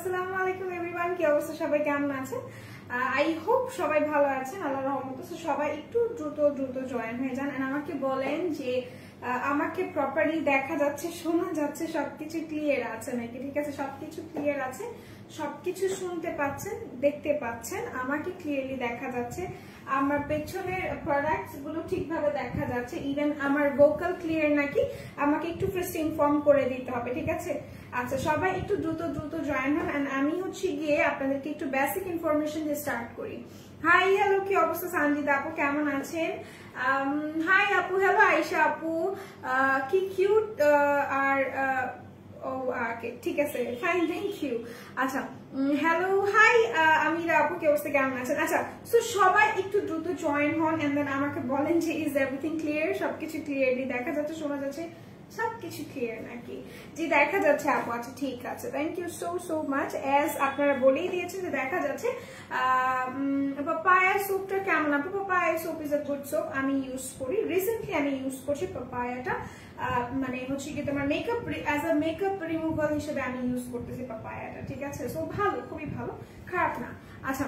আসসালামু আলাইকুম এভরিওয়ান, কি অবস্থা? সবাই কেমন আছেন? আই হোপ সবাই ভালো আছেন আল্লাহর রহমতে। তো সবাই একটু দ্রুত জয়েন হয়ে যান এন্ড আমাকে বলেন যে আমাকে প্রপারলি দেখা যাচ্ছে, শোনা যাচ্ছে, সবকিছু ক্লিয়ার আছে নাকি? ঠিক আছে, সবকিছু ক্লিয়ার আছে, সবকিছু শুনতে পাচ্ছেন, দেখতে পাচ্ছেন, আমাকে ক্লিয়ারলি দেখা যাচ্ছে, আমার পেছনের প্রোডাক্টস গুলো ঠিকভাবে দেখা যাচ্ছে, ইভেন আমার ভোকাল ক্লিয়ার নাকি আমাকে একটু ফার্স্ট ইনফর্ম করে দিতে হবে। ঠিক আছে, আচ্ছা সবাই একটু দ্রুত জয়েন হন এন্ড আমি হচ্ছে গিয়ে আপনাদেরকে একটু বেসিক ইনফরমেশন দিয়ে স্টার্ট করি। হাই হ্যালো, কি অবস্থা? সঞ্জিতা আপু কেমন আছেন? হাই আপু, হ্যালো আয়েশা আপু, কি কিউট। আর ও ওকে, ঠিক আছে, ফাইন, থ্যাংক ইউ। আচ্ছা হ্যালো, হাই আমিরা আপু, কি অবস্থা, কেমন আছেন? আচ্ছা, সো সবাই একটু দ্রুত জয়েন হন এন্ড দেন আমাকে বলেন যে ইজ এভরিথিং ক্লিয়ার, সবকিছু ক্লিয়ারলি দেখা যাচ্ছে, শোনা যাচ্ছে, সবকিছু ক্লিয়ার নাকি? জি দেখা যাচ্ছে আপু। আচ্ছা ঠিক আছে, thank you so much. As আপনারা বলেই দিয়েছেন যে দেখা যাচ্ছে। পাপায়া সোপটা কেমন আপু? Papaya soap is a good soap, আমি ইউজ করি, রিসেন্টলি আমি ইউজ করছি পাপায়াটা। মানে হচ্ছে কি তোমার makeup as a makeup removal হিসেবে আমি ইউজ করতেছি পাপায়াটা। ঠিক আছে, সো ভালো, খুবই ভালো, খারাপ না। আচ্ছা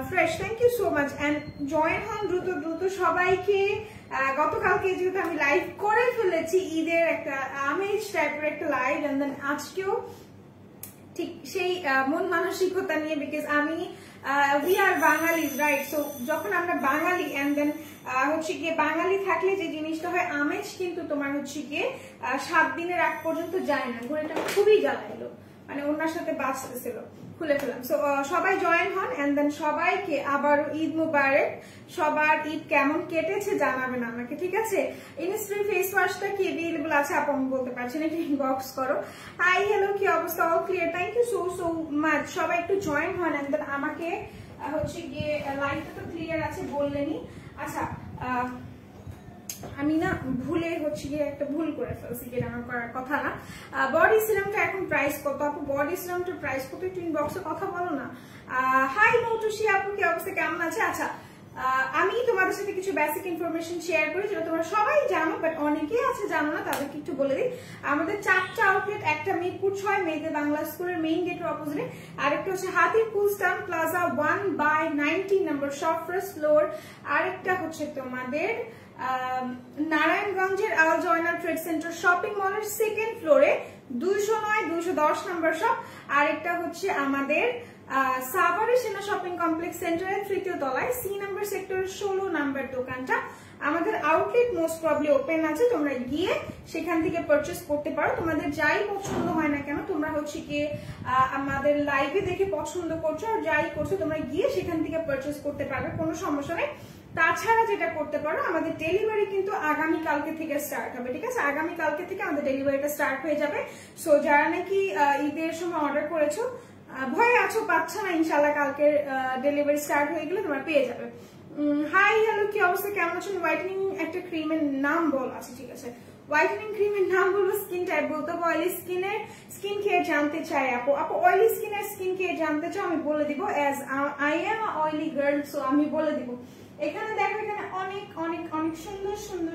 fresh, thank you so much and join হন দ্রুত সবাইকে। গতকালকে যেহেতু আমি লাইভ করে ফেলেছি, ঈদের একটা আমেজ টাইপের একটা লাইভ, এন্ড দেন আজকেও ঠিক সেই মন মানসিকতা নিয়ে, বিকজ আমি we are Bangali, right? So যখন আমরা বাঙালি এন্ড দেন হচ্ছে গিয়ে বাঙালি থাকলে যে জিনিসটা হয়, আমেজ কিন্তু তোমার হচ্ছে গিয়ে 7 দিনের আগ পর্যন্ত যায় না। ঘুরেটা খুবই জ্বালাইলো, মানে ওনার সাথে বাঁচতেছিল, খুলে ফেলাম। সো সবাই জয়েন হন এন্ড দেন সবাইকে আবার ঈদ মুবারক। সবার ঈদ কেমন কেটেছে জানাবেন আমাকে, ঠিক আছে? ইনস্ট্রি ফেস ওয়াশটা কি অ্যাভেলেবল আছে আপু? আমি বলতে পারছি না, একটু ইনবক্স করো। হাই হ্যালো, কি অবস্থা? All clear, thank you so much. সবাই একটু জয়েন হন এন্ড দেন আমাকে হচ্ছে গিয়ে লাইভটা তো ক্লিয়ার আছে বললেনি। আচ্ছা আমি না ভুলে হচ্ছে গিয়ে একটা ভুল করে ফেলছি, যেটা আমার করার কথা না। বডি সিরামটা এখন প্রাইস কত আপু? বডি সিরামটার প্রাইস কত? একটু ইনবক্সে কথা বলো না। হাই মৌটুসি আপু, কি অবস্থা, কেমন আছে? আচ্ছা আমি তোমাদের সাথে কিছু বেসিক ইনফরমেশন শেয়ার করি, যেটা তোমরা সবাই জানো, বাট অনেকেই আছে জানো না, তাদেরকে একটু বলে দিই। আমাদের 4টা আউটলেট, একটা মিরপুর 6 মেয়েদের বাংলা স্কুলের মেইন গেটের অপোজিটে, আরেকটা হচ্ছে হাতিরপুল স্টান প্লাজা 1/19 নম্বর শপ, ফার্স্ট ফ্লোর, আরেকটা হচ্ছে তোমাদের নারায়ণগঞ্জের আল জয়নাল ট্রেড সেন্টার শপিং মলের 2nd ফ্লোরে 209-210 নম্বর শপ, আরেকটা হচ্ছে আমাদের সাভারের সেনা শপিং কমপ্লেক্স সেন্টারের 3য় তলায় সি নাম্বার সেক্টরের 16 নাম্বার দোকানটা। আমাদের আউটলেট মোস্ট প্রবলি ওপেন আছে, তোমরা গিয়ে সেখান থেকে পারচেস করতে পারো। তোমাদের যাই পছন্দ হয় না কেন, তোমরা হচ্ছে গিয়ে আমাদের লাইভে দেখে পছন্দ করছো আর যাই করছো, তোমরা গিয়ে সেখান থেকে পারচেস করতে পারবে, কোনো সমস্যা নেই। তাছাড়া যেটা করতে পারো, আমাদের ডেলিভারি কিন্তু আগামী কালকে থেকে স্টার্ট হবে। ঠিক আছে, আগামী কালকে থেকে আমাদের ডেলিভারিটা স্টার্ট হয়ে যাবে। সো যারা নাকি ঈদের সময় অর্ডার করেছো, ভয় আছো, পাচ্ছ না, ইনশাল্লাহ কালকে ডেলিভারি স্টার্ট হয়ে গেলে তোমরা পেয়ে যাবে। হাই হ্যালো, কি অবস্থা, কেমন আছেন? হোয়াইটেনিং একটা ক্রিমের নাম বল। আছে ঠিক আছে, হোয়াইটেনিং ক্রিমের নাম বলবো, স্কিন টাইপ বলতে হবে, অয়েলি স্কিনের স্কিন কেয়ার জানতে চাই আপু? অয়েলি স্কিনের স্কিন কেয়ার জানতে চাও, আমি বলে দিব, as I am oily girl, so আমি বলে দিব। এখানে দেখো, এখানে অনেক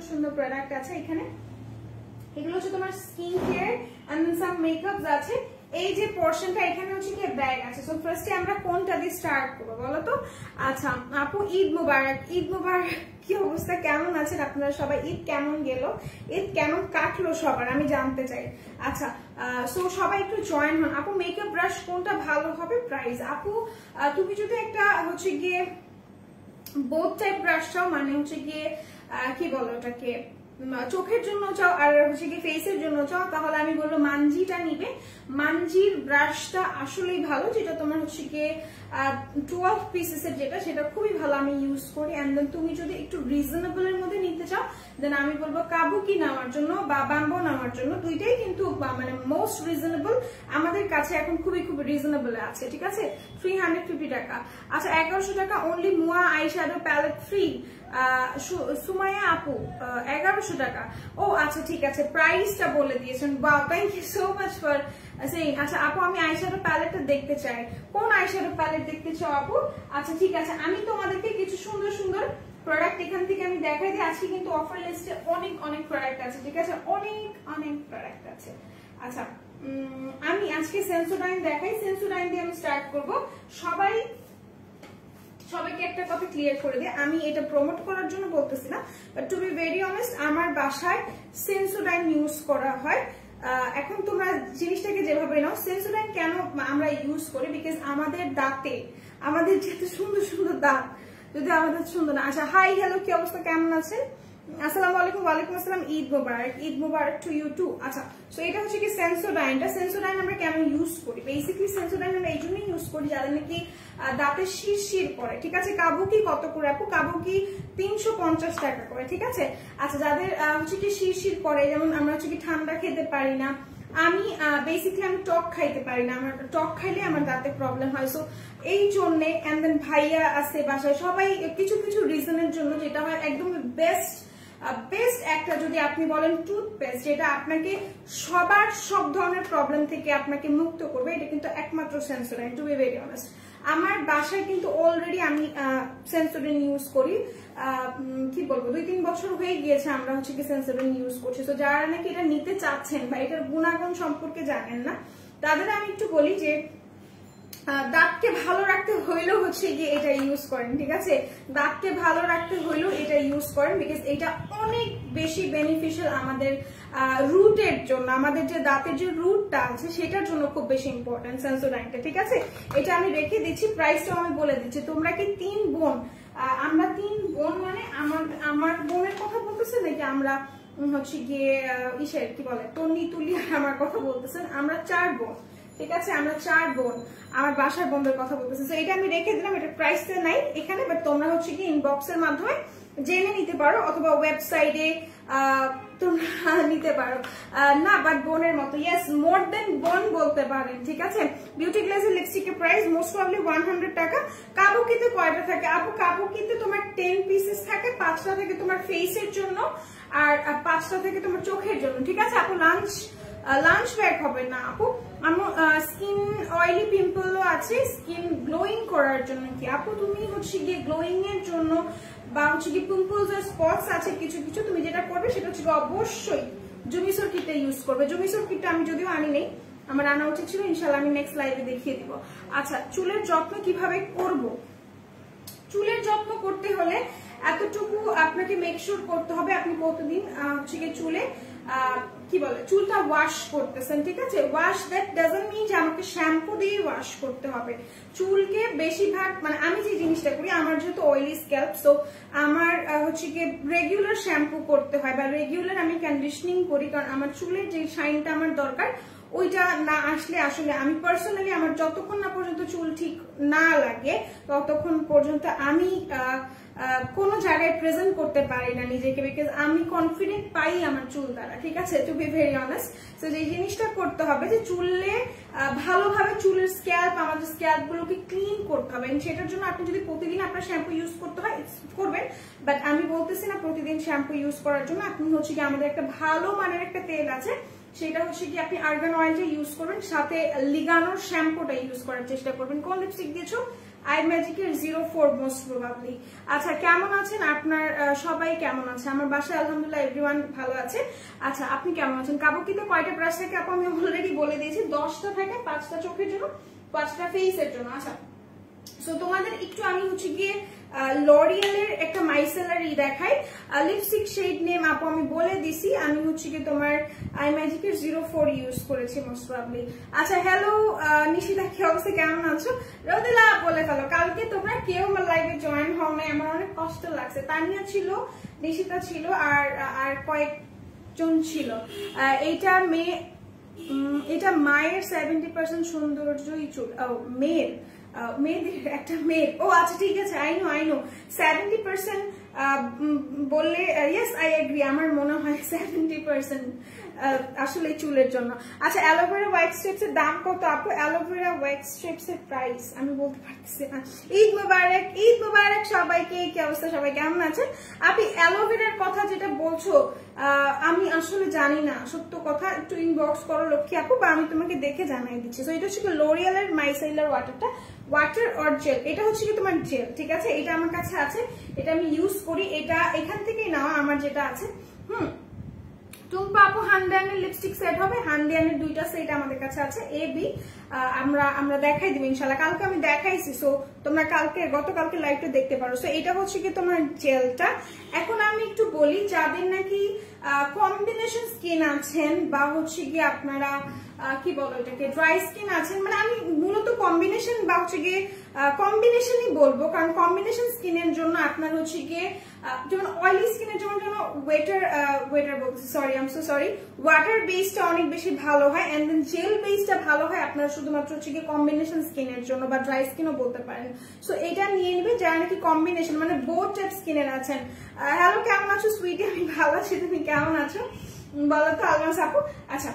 সুন্দর প্রোডাক্ট আছে। এখানে এগুলো হচ্ছে তোমার স্কিন কেয়ার এন্ড সাম মেকআপস আছে। এই যে পোর্শনটা, এখানে হচ্ছে কি ব্যাগ আছে। সো ফার্স্টে আমরা কোনটা দিয়ে স্টার্ট করবো বলো তো? আচ্ছা আপু, ঈদ মুবারক। ঈদ মুবারক, কি অবস্থা, কেমন আছেন আপনারা সবাই? ঈদ কেমন গেল, ঈদ কেমন কাটলো সবার, আমি জানতে চাই। আচ্ছা সো সবাই একটু জয়েন হন। আপু মেকআপ ব্রাশ কোনটা ভালো হবে? প্রাইস আপু, তুমি যদি একটা হচ্ছে গিয়ে বোথ টাইপ ব্রাশ চাও, মানে হচ্ছে গিয়ে কি বলো ওটাকে, চোখের জন্য চাও আর হচ্ছে কি ফেসের জন্য চাও, তাহলে আমি বলবো মানজিটা নিবে। মানজির ব্রাশটা আসলেই ভালো, যেটা তোমার হচ্ছে গিয়ে 12 পিসেসের যেটা, সেটা খুবই ভালো, আমি ইউজ করি। এন্ড দেন তুমি যদি একটু রিজনেবল এর মধ্যে নিতে চাও, দেন আমি বলবো কাবুকি নেওয়ার জন্য বা বাম্বো নেওয়ার জন্য। দুইটাই কিন্তু মানে মোস্ট রিজনেবল আমাদের কাছে এখন, খুবই রিজনেবল আছে। ঠিক আছে, 350 টাকা। আচ্ছা 1100 টাকা only MUA eyeshadow palette free. Sumaiya আপু 1100 টাকা। ও আচ্ছা ঠিক আছে, প্রাইসটা বলে দিয়েছেন, wow, thank you so much for saying. আচ্ছা আপু, আমি আইশ্যাডো প্যালেটটা দেখতে চাই। কোন আইশ্যাডো প্যালেট দেখতে চাও আপু? আচ্ছা ঠিক আছে, আমি তোমাদেরকে কিছু সুন্দর প্রোডাক্ট এখান থেকে আমি দেখাই দিই। আজকে কিন্তু অফার লিস্টে অনেক প্রোডাক্ট আছে। ঠিক আছে, অনেক প্রোডাক্ট আছে। আচ্ছা আমি আজকে সেন্সোডাইন দেখাই, সেন্সোডাইন দিয়ে আমি স্টার্ট করব। সবাইকে একটা কথা ক্লিয়ার করে দিই, আমি এটা প্রমোট করার জন্য বলতেছি না, but to be very honest আমার বাসায় সেন্সোডাইন ইউজ করা হয়। এখন তোমরা জিনিসটাকে যেভাবে নাও, সেন্সোডাইন কেন আমরা ইউজ করি, বিকজ আমাদের দাঁতে, আমাদের যেহেতু সুন্দর সুন্দর দাঁত, যদি আমাদের সুন্দর না। আচ্ছা, হাই হ্যালো, কি অবস্থা, কেমন আছেন? আসসালামু আলাইকুম। ওয়ালাইকুম আসসালাম, ঈদ মোবারক। ঈদ মোবারক টু ইউ টু। আচ্ছা, সো এটা হচ্ছে কি সেন্সোডাইনটা। সেন্সোডাইন আমরা কেন ইউজ করি? বেসিক্যালি সেন্সোডাইন আমরা এই জন্যই ইউজ করি যাদের নাকি দাঁতের শিরশির পড়ে, ঠিক আছে। কাবুকি কত করে আপু? কাবুকি 350 টাকা করে, ঠিক আছে। আচ্ছা, যাদের হচ্ছে কি শিরশির পড়ে, যেমন আমরা হচ্ছে কি ঠান্ডা খেতে পারি না, আমি বেসিক্যালি আমি টক খাইতে পারি না, আমার টক খাইলে আমার দাঁতে প্রবলেম হয়। সো এই জন্যে, এন্ড দেন ভাইয়া আছে বাসায়, সবাই কিছু কিছু রিজনের জন্য যেটা হয় একদম বেস্ট একটা, যদি আপনি বলেন টুথপেস্ট, যেটা আপনাকে সব ধরনের প্রবলেম থেকে আপনাকে মুক্ত করবে, এটা কিন্তু একমাত্র Sensodyne. To be very honest, আমার বাসায় কিন্তু অলরেডি আমি সেন্সোডাইন ইউজ করি। কি বলবো, 2-3 বছর হয়ে গিয়েছে আমরা হচ্ছে কি সেন্সোডাইন ইউজ করছি। তো যারা নাকি এটা নিতে চাচ্ছেন বা এটার গুণাগুণ সম্পর্কে জানেন না, তাদের আমি একটু বলি যে দাঁতকে ভালো রাখতে হইলেও হচ্ছে গিয়ে এটা ইউজ করেন, ঠিক আছে। দাঁতকে ভালো রাখতে হইলেও এটা ইউজ করেন, বিকজ এটা অনেক বেশি বেনিফিশিয়াল আমাদের রুটের জন্য, আমাদের যে দাঁতের যে রুটটা আছে সেটার জন্য খুব বেশি ইম্পর্টেন্ট সেন্সোডাইনটা, ঠিক আছে। এটা আমি রেখে দিচ্ছি, প্রাইসটাও আমি বলে দিচ্ছি। তোমরা কি 3 বোন? আমরা 3 বোন, মানে আমার বোনের কথা বলতেছে নাকি আমরা হচ্ছে গিয়ে ইসের কি বলে তন্নি তুলি আমার কথা বলতেছেন? আমরা 4 বোন, ঠিক আছে। আমরা 4 বোন, আমার বাসার বোনদের কথা বলতেছি। তো এটা আমি রেখে দিলাম, এটা প্রাইসটা নাই এখানে, বাট তোমরা হচ্ছে কি ইনবক্সের মাধ্যমে জেনে নিতে পারো, অথবা ওয়েবসাইটে তোমরা নিতে পারো। না, বাট বোনের মতো, ইয়েস, মোর দেন বোন বলতে পারেন, ঠিক আছে। বিউটি গ্লেজের লিপস্টিকের প্রাইস মোস্ট প্রবাবলি 100 টাকা। কাবুকিতে কয়টা থাকে আপু? কাবুকিতে তোমার 10 পিসেস থাকে, 5টা থেকে তোমার ফেসের জন্য আর 5টা থেকে তোমার চোখের জন্য, ঠিক আছে আপু। লাঞ্চ ব্যাগ হবে না আপু। আমার স্কিন অয়েলি পিম্পলও আছে, স্কিন গ্লোয়িং করার জন্য কি আপু? তুমি হচ্ছে গিয়ে গ্লোয়িং এর জন্য বা হচ্ছে গিয়ে পিম্পলস আর স্পটস আছে কিছু কিছু, তুমি যেটা করবে সেটা হচ্ছে অবশ্যই জুমিসোর কিটটা ইউজ করবে। জুমিসোর কিটটা আমি যদিও আনি নেই, আমার আনা উচিত ছিল, ইনশাল্লাহ আমি নেক্সট লাইভে দেখিয়ে দিব। আচ্ছা, চুলের যত্ন কিভাবে করব? চুলের যত্ন করতে হলে এতটুকু আপনাকে মেক শিওর করতে হবে, আপনি প্রতিদিন হচ্ছে গিয়ে চুলে কি বলে চুলটা ওয়াশ করতেছেন, ঠিক আছে। ওয়াশ দ্যাট ডাজন্ট মিন যে আমাকে শ্যাম্পু দিয়ে ওয়াশ করতে হবে চুলকে। বেশিরভাগ, মানে আমি যে জিনিসটা করি, আমার যেহেতু অয়েলি স্ক্যাল্প, সো আমার হচ্ছে গিয়ে রেগুলার শ্যাম্পু করতে হয় বা রেগুলার আমি কন্ডিশনিং করি, কারণ আমার চুলের যে শাইনটা আমার দরকার ওইটা না আসলে আসলে আমি পার্সোনালি আমার যতক্ষণ না পর্যন্ত চুল ঠিক না লাগে ততক্ষণ পর্যন্ত আমি কোনো জায়গায় প্রেজেন্ট করতে পারি না নিজেকে, বিকজ আমি কনফিডেন্ট পাই আমার চুল দ্বারা, ঠিক আছে। টু বি ভেরি অনেস্ট, তো যে জিনিসটা করতে হবে যে চুলে ভালোভাবে চুলের স্ক্যাল্প, আমাদের স্ক্যাল্প গুলোকে ক্লিন করতে হবে। সেটার জন্য আপনি যদি প্রতিদিন আপনার শ্যাম্পু ইউজ করতে হয় করবেন, বাট আমি বলতেছি না প্রতিদিন শ্যাম্পু ইউজ করার জন্য। আপনি হচ্ছে কি আমাদের একটা ভালো মানের একটা তেল আছে, সেটা হচ্ছে কি আপনি আর্গান অয়েলটা ইউজ করবেন, সাথে লিগানোর শ্যাম্পুটা ইউজ করার চেষ্টা করবেন। কোন লিপস্টিক দিয়েছো? আই ম্যাজিকের 04 মোস্ট প্রবাবলি। আচ্ছা, কেমন আছেন আপনার সবাই? কেমন আছে? আমার বাসায় আলহামদুলিল্লাহ এভরিওয়ান ভালো আছে। আচ্ছা, আপনি কেমন আছেন? কাবুকিতে কয়টা ব্রাশ থাকে আপু? আমি অলরেডি বলে দিয়েছি, 10টা থাকে, 5টা চোখের জন্য, 5টা ফেসের জন্য। আচ্ছা, সো তোমাদের একটু আমি হচ্ছে গিয়ে লরিয়ালের একটা মাইসেলার দেখাই। লিপস্টিক শেড নেম আপু আমি বলে দিছি, আমি হচ্ছে গিয়ে তোমার আই ম্যাজিকের 04 ইউজ করেছি মোস্ট প্রবাবলি। আচ্ছা, হ্যালো নিশিতা, কি অবস্থা, কেমন আছো? রোদেলা বলে ফেলো, কালকে তোমরা কেউ আমার লাইভে জয়েন হও নাই, আমার অনেক কষ্ট লাগছে। তানিয়া ছিল, নিশিতা ছিল, আর কয়েকজন ছিল। এটা মায়ের 70% সৌন্দর্যই চুল, মেয়েদের একটা মেয়ের, ও আচ্ছা ঠিক আছে, আই নো 70% বললে ইয়েস আই এগ্রি, আমার মনে হয় 70% আসলে চুলের জন্য। আচ্ছা, অ্যালোভেরা ওয়্যাক্স স্ট্রিপস এর দাম কত আপু? অ্যালোভেরা ওয়্যাক্স স্ট্রিপস এর প্রাইস আমি বলতে পারতেছি না। ঈদ মুবারক, ঈদ মুবারক সবাইকে। কি অবস্থা, সবাই কেমন আছেন? আপনি অ্যালোভেরার কথা যেটা বলছো আমি আসলে জানি না, সত্য কথা, একটু ইনবক্স করো লক্ষ্মী আপু, বা আমি তোমাকে দেখে জানাই দিচ্ছি। তো এটা হচ্ছে লরিয়ালের মাইসেলার ওয়াটারটা, ওয়াটার অর জেল, এটা হচ্ছে কি তোমার জেল, ঠিক আছে। এটা আমার কাছে আছে, এটা আমি ইউজ করি, এটা এখান থেকেই নেওয়া আমার যেটা আছে। টুম্পা আপু হান্ডিয়ানের লিপস্টিক সেট হবে, হান্ডিয়ানের দুইটা সেট আমাদের কাছে আছে এ বি, আমরা দেখাই দিব ইনশাআল্লাহ। কালকে আমি দেখাইছি, সো তোমরা গতকালকে লাইভটা দেখতে পারো। সো এটা হচ্ছে কি তোমার জেলটা। এখন আমি একটু বলি যাদের নাকি কম্বিনেশন স্কিন আছেন বা হচ্ছে কি আপনারা কি বলো এটাকে ড্রাই স্কিন আছেন, মানে আমি মূলত কম্বিনেশন বা হচ্ছে গিয়ে কম্বিনেশনই বলবো, কারণ কম্বিনেশন স্কিনের জন্য আপনার হচ্ছে গিয়ে যেমন অয়েলি স্কিনের জন্য ওয়াটার বেসটা অনেক বেশি ভালো হয়, এন্ড দেন জেল বেসটা ভালো হয় আপনার শুধুমাত্র হচ্ছে গিয়ে কম্বিনেশন স্কিনের জন্য বা ড্রাই স্কিনও বলতে পারেন। সো এটা নিয়ে নিবে যারা নাকি কম্বিনেশন মানে বোথ টাইপ স্কিনের আছেন। হ্যালো, কেমন আছো সুইটি? আমি ভালো আছি, তুমি কেমন আছো বলো তো আলমাস আপু? আচ্ছা,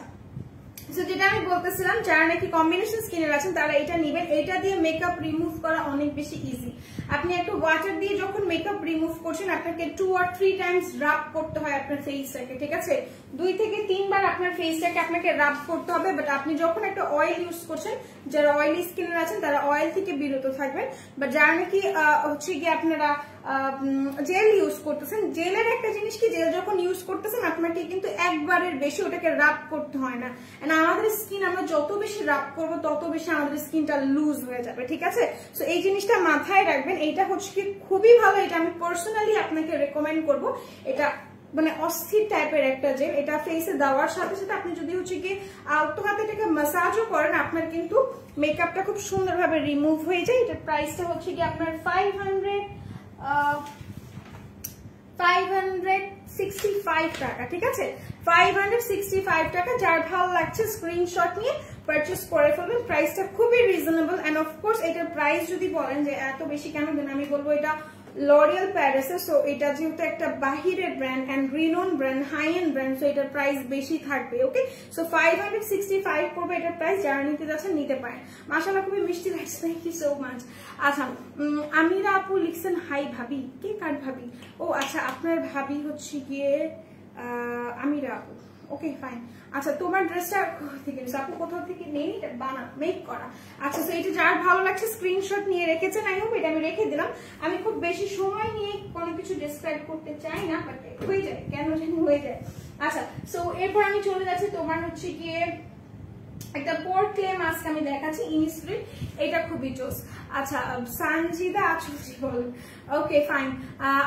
যেটা আমি বলতেছিলাম যারা নাকি কম্বিনেশন স্কিনের আছেন তারা এটা নিবেন। এটা দিয়ে মেকআপ রিমুভ করা অনেক বেশি ইজি। আপনি একটা ওয়াটার দিয়ে যখন মেকআপ রিমুভ করছেন আপনাকে 2 or 3 টাইমস রাব করতে হয় আপনার ফেসটাকে, ঠিক আছে? 2 থেকে 3 বার আপনার ফেসটাকে আপনাকে রাব করতে হবে। বাট আপনি যখন একটা অয়েল ইউজ করছেন, যারা অয়েলি স্কিনের আছেন তারা অয়েল থেকে বিরত থাকবেন। বাট যারা নাকি হচ্ছে গিয়ে আপনারা জেল ইউজ করতেছেন, জেলের একটা জিনিস কি, জেল যখন ইউজ করতেছেন আপনাকে কিন্তু একবারের বেশি ওটাকে রাব করতে হয় না। আমাদের স্কিন আমরা যত বেশি রাব করবো তত বেশি আমাদের স্কিনটা লুজ হয়ে যাবে, ঠিক আছে? সো এই জিনিসটা মাথায় রাখবেন। এইটা হচ্ছে কি খুবই ভালো, এটা আমি পার্সোনালি আপনাকে রেকমেন্ড করবো। এটা মানে অস্থির টাইপের একটা জেল, এটা ফেসে দেওয়ার সাথে সাথে আপনি যদি হচ্ছে কি আলতো হাতে এটাকে ম্যাসাজও করেন আপনার কিন্তু মেকআপটা খুব সুন্দরভাবে রিমুভ হয়ে যায়। এটার প্রাইসটা হচ্ছে কি আপনার 565 টাকা, ঠিক আছে? 565 টাকা। যার ভালো লাগছে স্ক্রিনশট নিয়ে পারচেস করে ফেলবেন। প্রাইসটা খুবই রিজনেবল, এন্ড অফকোর্স এটার প্রাইস যদি বলেন যে এত বেশি কেন দেন, আমি বলবো এটা লরিয়াল প্যারিসের। সো এটা যেহেতু একটা বাহিরের brand and renowned brand, high end brand, so এটার প্রাইস বেশি থাকবে। ওকে, সো 565 পড়বে এটার প্রাইস। যারা নিতে যাচ্ছেন নিতে পারেন। মাশাআল্লাহ খুবই মিষ্টি লাগছে, থ্যাংক ইউ সো মাচ। আচ্ছা, আমিরা আপু লিখছেন হাই ভাবি। কে কার ভাবি? ও আচ্ছা, আপনার ভাবি হচ্ছে গিয়ে আমিরা আপু। Okay fine. আচ্ছা, তোমার ড্রেসটা থেকে আপু কোথাও থেকে নেই, মেক করা। আচ্ছা, তো এটা যার ভালো লাগছে স্ক্রিনশট নিয়ে রেখেছেন। আই হোপ এটা আমি রেখে দিলাম। আমি খুব বেশি সময় নিয়ে কোনো কিছু ডিসক্রাইব করতে চাই না, বাট হয়ে যায়, কেন জানি হয়ে যায়। আচ্ছা, সো এরপর আমি চলে যাচ্ছি তোমার হচ্ছে গিয়ে একটা পোর ক্লে মাস্ক আমি দেখাচ্ছি ইনিসফ্রি। এটা খুবই জোস। আচ্ছা, সানজিদা আছো বলেন। Okay fine.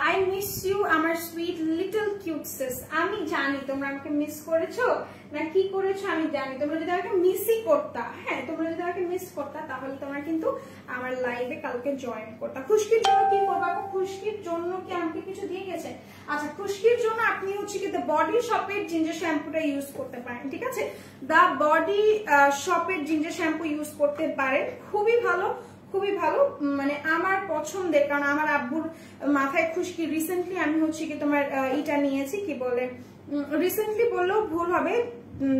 I miss you আমার সুইট লিটল কিউট সিস। আমি জানি তোমরা আমাকে মিস করেছো না কি করেছো আমি জানি। তোমরা যদি আমাকে মিসই করতা, হ্যাঁ তোমরা যদি আমাকে মিস করতা তাহলে তোমরা কিন্তু আমার লাইভে কালকে জয়েন করতা। খুশকির জন্য কি করবা? খুশকির জন্য কি আমাকে কিছু দিয়ে গেছে? আচ্ছা, খুশকির জন্য আপনি হচ্ছে কি দ্য বডি শপের জিঞ্জার শ্যাম্পুটা ইউজ করতে পারেন, ঠিক আছে? দ্য বডি শপের জিঞ্জার শ্যাম্পু ইউজ করতে পারেন, খুবই ভালো, খুবই ভালো, মানে আমার পছন্দের। কারণ আমার আব্বুর মাথায় খুশকি। রিসেন্টলি আমি হচ্ছে কি তোমার এটা নিয়েছি, কি বলে রিসেন্টলি বললেও ভুল হবে,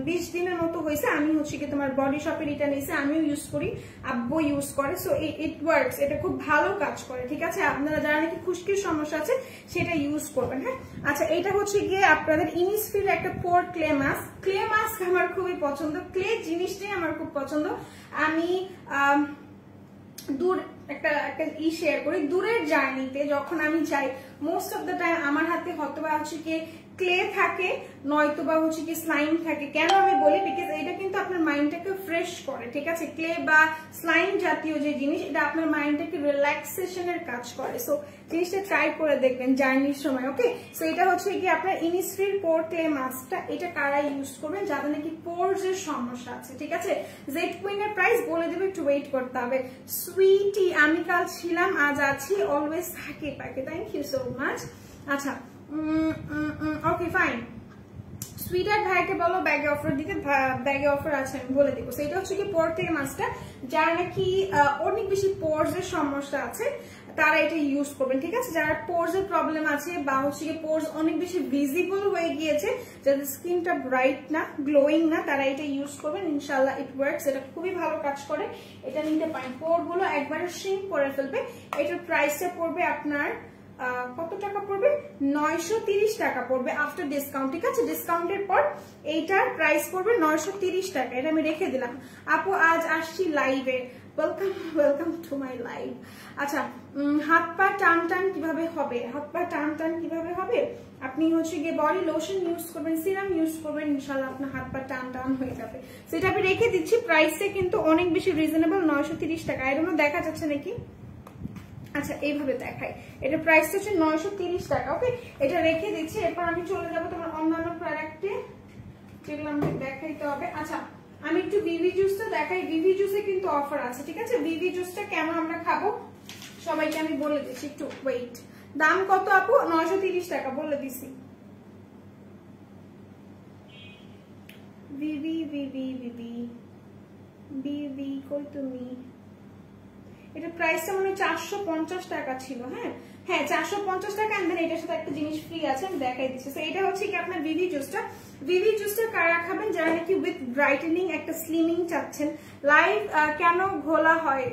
20 দিনের মতো হয়েছে আমি হচ্ছে কি তোমার বডি শপের এটা নিয়েছি। আমিও ইউজ করি, আব্বু ইউজ করে। সো ইট ওয়ার্কস, এটা খুব ভালো কাজ করে, ঠিক আছে? আপনারা যারা নাকি খুশকির সমস্যা আছে সেটা ইউজ করবেন, হ্যাঁ? আচ্ছা, এটা হচ্ছে গিয়ে আপনাদের ইনিসফ্রির একটা পোর ক্লে মাস্ক। ক্লে মাস্ক আমার খুবই পছন্দ, ক্লে জিনিসটাই আমার খুব পছন্দ। আমি একটা শেয়ার করি, দূরের জার্নিতে যখন আমি যাই মোস্ট অফ দ্য টাইম আমার হাতে হয়তোবা হচ্ছে কি ক্লে থাকে, নয়তো বা হচ্ছে কি স্লাইম থাকে। কেন আমি বলি? বিকজ এটা কিন্তু আপনার মাইন্ডটাকে ফ্রেশ করে, ঠিক আছে? ক্লে বা স্লাইম জাতীয় যে জিনিস, এটা আপনার মাইন্ডটাকে রিল্যাক্সেশনের কাজ করে। সো জিনিসটা ট্রাই করে দেখবেন জার্নির সময়, ওকে? সো এটা হচ্ছে কি আপনার ইনিসফ্রির পোর ক্লে মাস্কটা। এটা কারা ইউজ করবেন? যাদের নাকি পোরস এর সমস্যা আছে, ঠিক আছে? জেড কুইনের প্রাইস বলে দেবে, একটু ওয়েট করতে হবে। সুইটি, আমি কাল ছিলাম আজ আছি, অলওয়েজ থাকি পাকে। Thank you so much. আচ্ছা, ওকে ফাইন। সুইটার ভাইকে বলো ব্যাগে অফার দিতে, ব্যাগে অফার আছে আমি বলে দিব। সেটা হচ্ছে কি পোর থেকে মাস্কটা, যার নাকি অনেক বেশি পোরস এর সমস্যা আছে তারা এটা ইউজ করবেন, ঠিক আছে? যারা পোরস এর প্রবলেম আছে বা হচ্ছে কি পোরস অনেক বেশি ভিজিবল হয়ে গিয়েছে, যাদের স্কিনটা ব্রাইট না, গ্লোয়িং না, তারা এটা ইউজ করবেন। ইনশাআল্লাহ ইট ওয়ার্কস, এটা খুবই ভালো কাজ করে। এটা নিতে পারেন, পোর গুলো একবারে শ্রিঙ্ক করে ফেলবে। এটার প্রাইসটা পড়বে আপনার কত টাকা পড়বে? 930 টাকা পড়বে আফটার ডিসকাউন্ট, ঠিক আছে? ডিসকাউন্টের পর এইটার প্রাইস পড়বে 930 টাকা। এটা আমি রেখে দিলাম। আপু আজ আসছি লাইভে, ওয়েলকাম টু মাই লাইভ। আচ্ছা, হাত পা টান টান কিভাবে হবে? হাত পা টান টান কিভাবে হবে? আপনি হচ্ছে গিয়ে বডি লোশন ইউজ করবেন, সিরাম ইউজ করবেন, ইনশাআল্লাহ আপনার হাত পা টান টান হয়ে যাবে। সেটা আমি রেখে দিচ্ছি। প্রাইসটা কিন্তু অনেক বেশি রিজনেবল, 930 টাকা। এর জন্য দেখা যাচ্ছে নাকি? আচ্ছা, এইভাবে দেখাই। এটা প্রাইসটা হচ্ছে 930 টাকা। ওকে, এটা রেখে দিচ্ছি। এরপর আমি চলে যাবো তোমার অন্যান্য প্রোডাক্টে, যেগুলো আমাকে দেখাইতে হবে। আচ্ছা, আমি একটু ভিভি জুসটা দেখাই। ভিভি জুসে কিন্তু অফার আছে, ঠিক আছে? ভিভি জুসটা কেন আমরা খাবো সবাইকে আমি বলে দিচ্ছি, একটু ওয়েট। দাম কত আপু? 930 টাকা বলে দিছি। ভিভি ভিভি ভিভি ভিভি কই তুমি? এটা প্রাইসটা মনে হয় 450 টাকা ছিল। হ্যাঁ হ্যাঁ, 450 টাকা। এন্ড দেন এটার সাথে একটা জিনিস ফ্রি আছে, আমি দেখাই দিচ্ছি। তো এটা হচ্ছে কি আপনার ভিভি জুসটা। ভিভি জুসটা কারা খাবেন? যারা নাকি উইথ ব্রাইটেনিং একটা স্লিমিং চাচ্ছেন। লাইভ কেন ঘোলা হয়?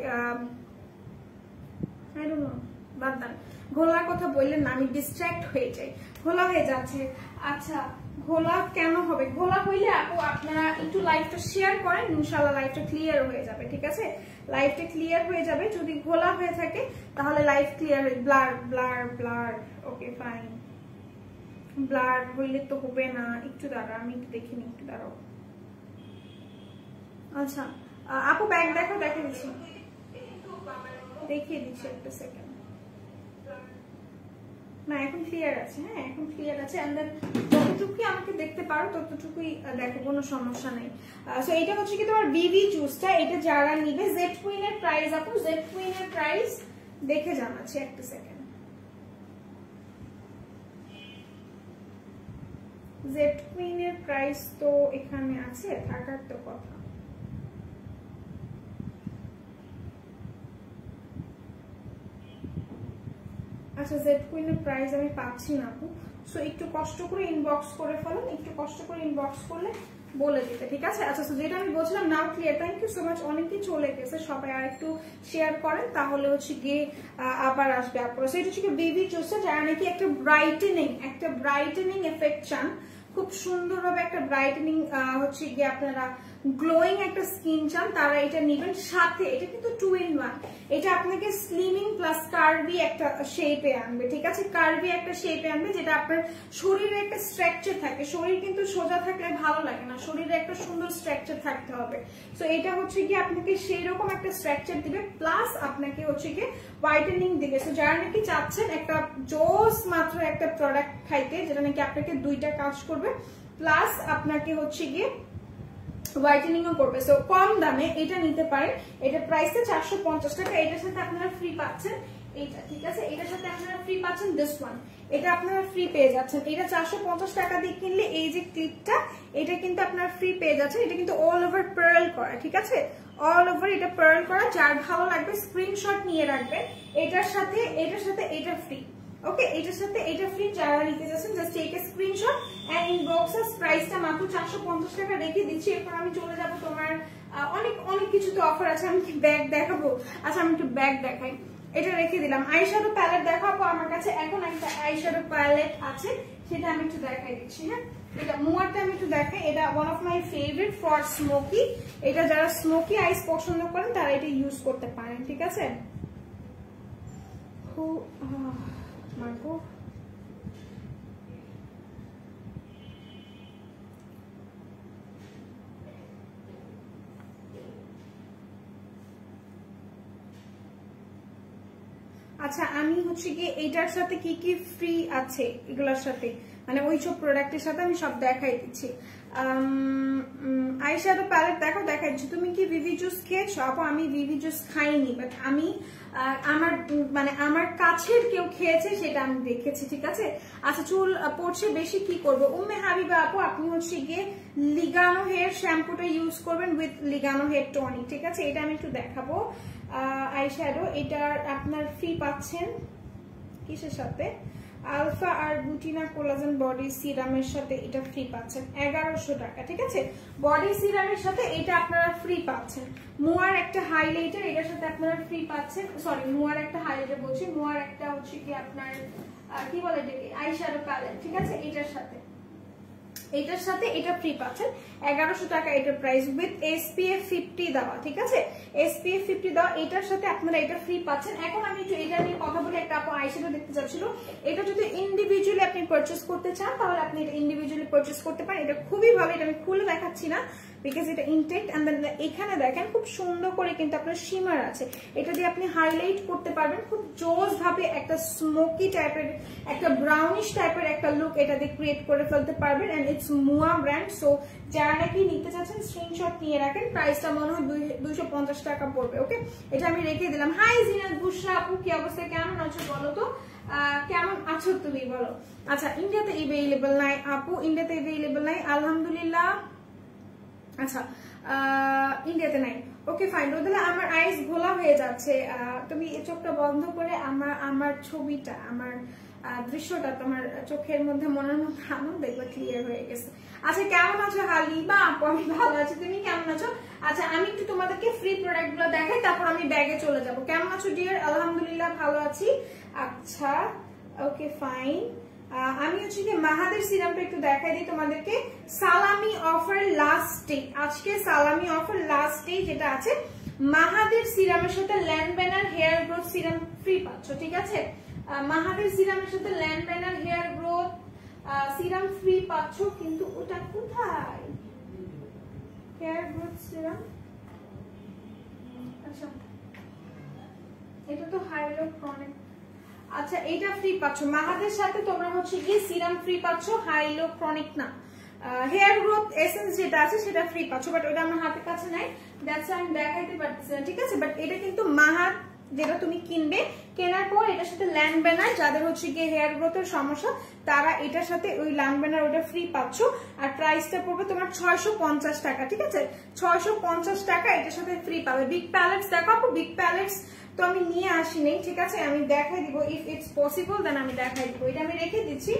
আই ডোন্ট নো, বাদ দেন। ঘোলার কথা বললেন না, আমি ডিস্ট্র্যাক্ট হয়ে যাই। ঘোলা হয়ে যাচ্ছে। আচ্ছা, ঘোলা কেন হবে? ঘোলা হইলে আপু আপনারা একটু লাইভটা শেয়ার করেন, ইনশাআল্লাহ লাইভটা ক্লিয়ার হয়ে যাবে, ঠিক আছে? লাইভটা ক্লিয়ার হয়ে যাবে। যদি ঘোলা হয়ে থাকে তাহলে লাইভ ক্লিয়ার হয়ে blur blur blur. Okay fine, blur হইলে তো হবে না। একটু দাঁড়া, আমি একটু দেখিনি, একটু দাঁড়াও। আচ্ছা আপু ব্যাগ দেখো, দেখে দিচ্ছি, দেখিয়ে দিচ্ছি একটা সেকেন্ড। না, এখন ক্লিয়ার আছে। হ্যাঁ, এখন ক্লিয়ার আছে। এন্ড দেন যতটুকুই আমাকে দেখতে পারো ততটুকুই দেখো, কোনো সমস্যা নেই। সো এটা হচ্ছে কি তোমার ভিভি জুসটা। এটা যারা নিবে, জেড কুইনের প্রাইস আপু, জেড কুইনের প্রাইস দেখে জানাচ্ছি একটা সেকেন্ড। জেড কুইনের প্রাইস তো এখানে আছে, থাকার তো কথা। আচ্ছা, জেড কুইনের প্রাইস আমি পাচ্ছি না আপু। সো একটু কষ্ট করে ইনবক্স করে ফেলুন, একটু কষ্ট করে ইনবক্স করলে বলে দিতে, ঠিক আছে? আচ্ছা, যেটা আমি বলছিলাম, now clear. Thank you so much. অনেকেই চলে গেছে, সবাই আর একটু শেয়ার করেন, তাহলে হচ্ছে গিয়ে আবার আসবে আপনারা। সো এটা হচ্ছে বেবি জুসটা। যারা নাকি একটা ব্রাইটেনিং এফেক্ট চান, খুব সুন্দরভাবে একটা ব্রাইটেনিং হচ্ছে গিয়ে আপনারা গ্লোয়িং একটা স্কিন চান, তারা এটা নেবেন। সাথে এটা কিন্তু 2 in 1। এটা আপনাকে স্লিমিং প্লাস কার্ভি একটা শেপে আনবে, ঠিক আছে? কার্ভি একটা শেপে আনবে, যেটা আপনার শরীরে একটা স্ট্রাকচার থাকে। শরীর কিন্তু সোজা থাকলে ভালো লাগে না, শরীরে একটা সুন্দর স্ট্রাকচার থাকতে হবে। সো এটা হচ্ছে গিয়ে আপনাকে সেই রকম একটা স্ট্রাকচার দিবে, প্লাস আপনাকে হচ্ছে গিয়ে হোয়াইটেনিং দিবে। সো যারা নাকি চাচ্ছেন একটা জোস মাত্র একটা প্রোডাক্ট খাইতে, যেটা নাকি আপনাকে দুইটা কাজ করবে, প্লাস আপনাকে হচ্ছে গিয়ে হোয়াইটেনিং ও করবে, সো কম দামে এটা নিতে পারেন। এটা প্রাইসটা 450 টাকা। এটার সাথে আপনারা ফ্রি পাচ্ছেন এইটা, ঠিক আছে? এটার সাথে আপনারা ফ্রি পাচ্ছেন দিস ওয়ান। এটা আপনারা ফ্রি পেয়ে যাচ্ছেন। এটা 450 টাকা দিয়ে কিনলে এই যে ক্লিপটা, এটা কিন্তু আপনারা ফ্রি পেয়ে যাচ্ছেন। এটা কিন্তু অল ওভার পার্ল করা, ঠিক আছে? অল ওভার এটা পার্ল করা। যার ভালো লাগবে স্ক্রিনশট নিয়ে রাখবেন। এটার সাথে এটা ফ্রি। ওকে, এটার সাথে এটা ফ্রি। যারা নিতে যাচ্ছেন just take a screenshot and inbox us. প্রাইসটা মাত্র 450 টাকা রেখে দিচ্ছি। এরপর আমি চলে যাব তোমার অনেক কিছু তো অফার আছে। আমি কি ব্যাগ দেখাবো? আচ্ছা, আমি একটু ব্যাগ দেখাই। এটা রেখে দিলাম। আইশ্যাডো প্যালেট দেখাবো। আমার কাছে এখন একটা আইশ্যাডো প্যালেট আছে, সেটা আমি একটু দেখাই দিচ্ছি। হ্যাঁ, এটা মুয়ারটা আমি একটু দেখাই। এটা one of my favourite for smoky. এটা যারা স্মোকি আইস পছন্দ করেন তারা এটা ইউজ করতে পারেন, ঠিক আছে? মার্কো আচ্ছা, আমি হচ্ছে কি এটার সাথে কি কি ফ্রি আছে এগুলোর সাথে, মানে ওইসব প্রোডাক্টের সাথে আমি সব দেখাই দিচ্ছি। আইশ্যাডো প্যালেট দেখো, দেখাচ্ছি। তুমি কি ভিভি জুস খেয়েছো আপু? আমি ভিভি জুস খাইনি, বাট আমি আমার কাছের কেউ খেয়েছে, সেটা আমি দেখেছি, ঠিক আছে? আচ্ছা, চুল পড়ছে বেশি, কি করবো? উম্মে হাবিবা আপু, আপনি হচ্ছে গিয়ে লিগানো হেয়ার শ্যাম্পুটা ইউজ করবেন উইথ লিগানো হেয়ার টনিক, ঠিক আছে? এটা আমি একটু দেখাবো। আইশ্যাডো এটার আপনার ফ্রি পাচ্ছেন কিসের সাথে? আলফা আর বুটিনা কোলাজেন বডি সিরামের সাথে এটা ফ্রি পাচ্ছেন 1100 টাকা, ঠিক আছে? বডি সিরামের সাথে এটা আপনারা ফ্রি পাচ্ছেন। মুয়ার একটা হাইলাইটার এটার সাথে আপনারা ফ্রি পাচ্ছেন। সরি, মুয়ার একটা হাইলাইটার বলছি, মুয়ার একটা হচ্ছে কি আপনার কি বলে এটাকে আইশ্যাডো প্যালেট, ঠিক আছে? এটার সাথে এটার সাথে এটা ফ্রি পাচ্ছেন 1100 টাকা এটার প্রাইস উইথ SPF 50 দেওয়া, ঠিক আছে, SPF 50 দেওয়া। এটার সাথে আপনারা এটা ফ্রি পাচ্ছেন। এখন আমি একটু এটা নিয়ে কথা বলি। একটা আপু আইশ্যাডো দেখতে চাচ্ছিল, এটা যদি ইন্ডিভিজুয়ালি আপনি পারচেজ করতে চান তাহলে আপনি এটা ইন্ডিভিজুয়ালি পারচেজ করতে পারেন। এটা খুবই ভালো, এটা আমি খুলে দেখাচ্ছি না বিকজ এটা ইনটেক্ট। এন্ড দেন এখানে দেখেন খুব সুন্দর করে কিন্তু আপনার শিমার আছে, এটা দিয়ে আপনি হাইলাইট করতে পারবেন খুব জোস ভাবে, একটা স্মোকি টাইপের একটা ব্রাউনিশ টাইপের একটা লুক এটা দিয়ে ক্রিয়েট করে ফেলতে পারবেন। And it's MUA brand. So যারা নাকি নিতে চাচ্ছেন স্ক্রিনশট নিয়ে রাখেন। প্রাইসটা মনে হয় 250 টাকা পড়বে। ওকে, এটা আমি রেখে দিলাম। হাই জিনাত বুশরা আপু, কি অবস্থা, কেমন আছো বলো তো, কেমন আছো তুমি বলো। আচ্ছা, ইন্ডিয়াতে এভেইলেবল নাই আপু, ইন্ডিয়াতে এভেইলেবল নাই আলহামদুলিল্লাহ। আচ্ছা, ইন্ডিয়াতে নাই। Okay fine. রোদেলা আমার আইস ঘোলা হয়ে যাচ্ছে, তুমি চোখটা বন্ধ করে আমার ছবিটা, আমার দৃশ্যটা তোমার চোখের মধ্যে মনের মধ্যে আনো, দেখবে ক্লিয়ার হয়ে গেছে। আচ্ছা, কেমন আছো হালিমা আপু? আমি ভালো আছি, তুমি কেমন আছো? আচ্ছা, আমি একটু তোমাদেরকে ফ্রি প্রোডাক্ট গুলো দেখাই, তারপর আমি ব্যাগে চলে যাব। কেমন আছো ডিয়ার? আলহামদুলিল্লাহ ভালো আছি। আচ্ছা ওকে ফাইন। আমি হচ্ছে কি মাহাদের সিরামটা একটু দেখাই দিই তোমাদেরকে। সালামি অফার লাস্ট ডে, আজকে সালামি অফার লাস্ট ডে যেটা আছে, মাহাদের সিরামের সাথে ল্যান্ডবেনার হেয়ার গ্রোথ সিরাম ফ্রি পাচ্ছ, ঠিক আছে। মাহাদের সিরামের সাথে ল্যান্ডবেনার হেয়ার গ্রোথ সিরাম ফ্রি পাচ্ছ, কিন্তু ওটা কোথায়? হেয়ার গ্রোথ সিরাম, আচ্ছা এটা তো হাইলোক্রনিক। আচ্ছা, এটা ফ্রি পাচ্ছ মাহাদের সাথে, তোমরা হচ্ছে গিয়ে সিরাম ফ্রি পাচ্ছ, হাইলোক্রনিক না। হেয়ার গ্রোথ এসেন্স যেটা আছে সেটা ফ্রি পাচ্ছ, বাট ওটা আমার হাতের কাছে নাই, দ্যাটস আমি দেখাইতে পারতেছি না, ঠিক আছে। বাট এটা কিন্তু মাহাদ যেটা তুমি কিনবে, কেনার পর এটার সাথে ল্যান্ডবেনার, যাদের হচ্ছে গিয়ে হেয়ার গ্রোথের সমস্যা তারা এটার সাথে ওই ল্যান্ডবেনার ওটা ফ্রি পাচ্ছ। আর প্রাইসটা পড়বে তোমার 650 টাকা, ঠিক আছে, 650 টাকা এটার সাথে ফ্রি পাবে। বিগ প্যালেটস দেখো আপু, বিগ প্যালেটস তো আমি নিয়ে আসিনি, ঠিক আছে, আমি দেখাই দিব, ইফ ইটস পসিবল দেন আমি দেখাই দিব, এটা আমি রেখে দিচ্ছি।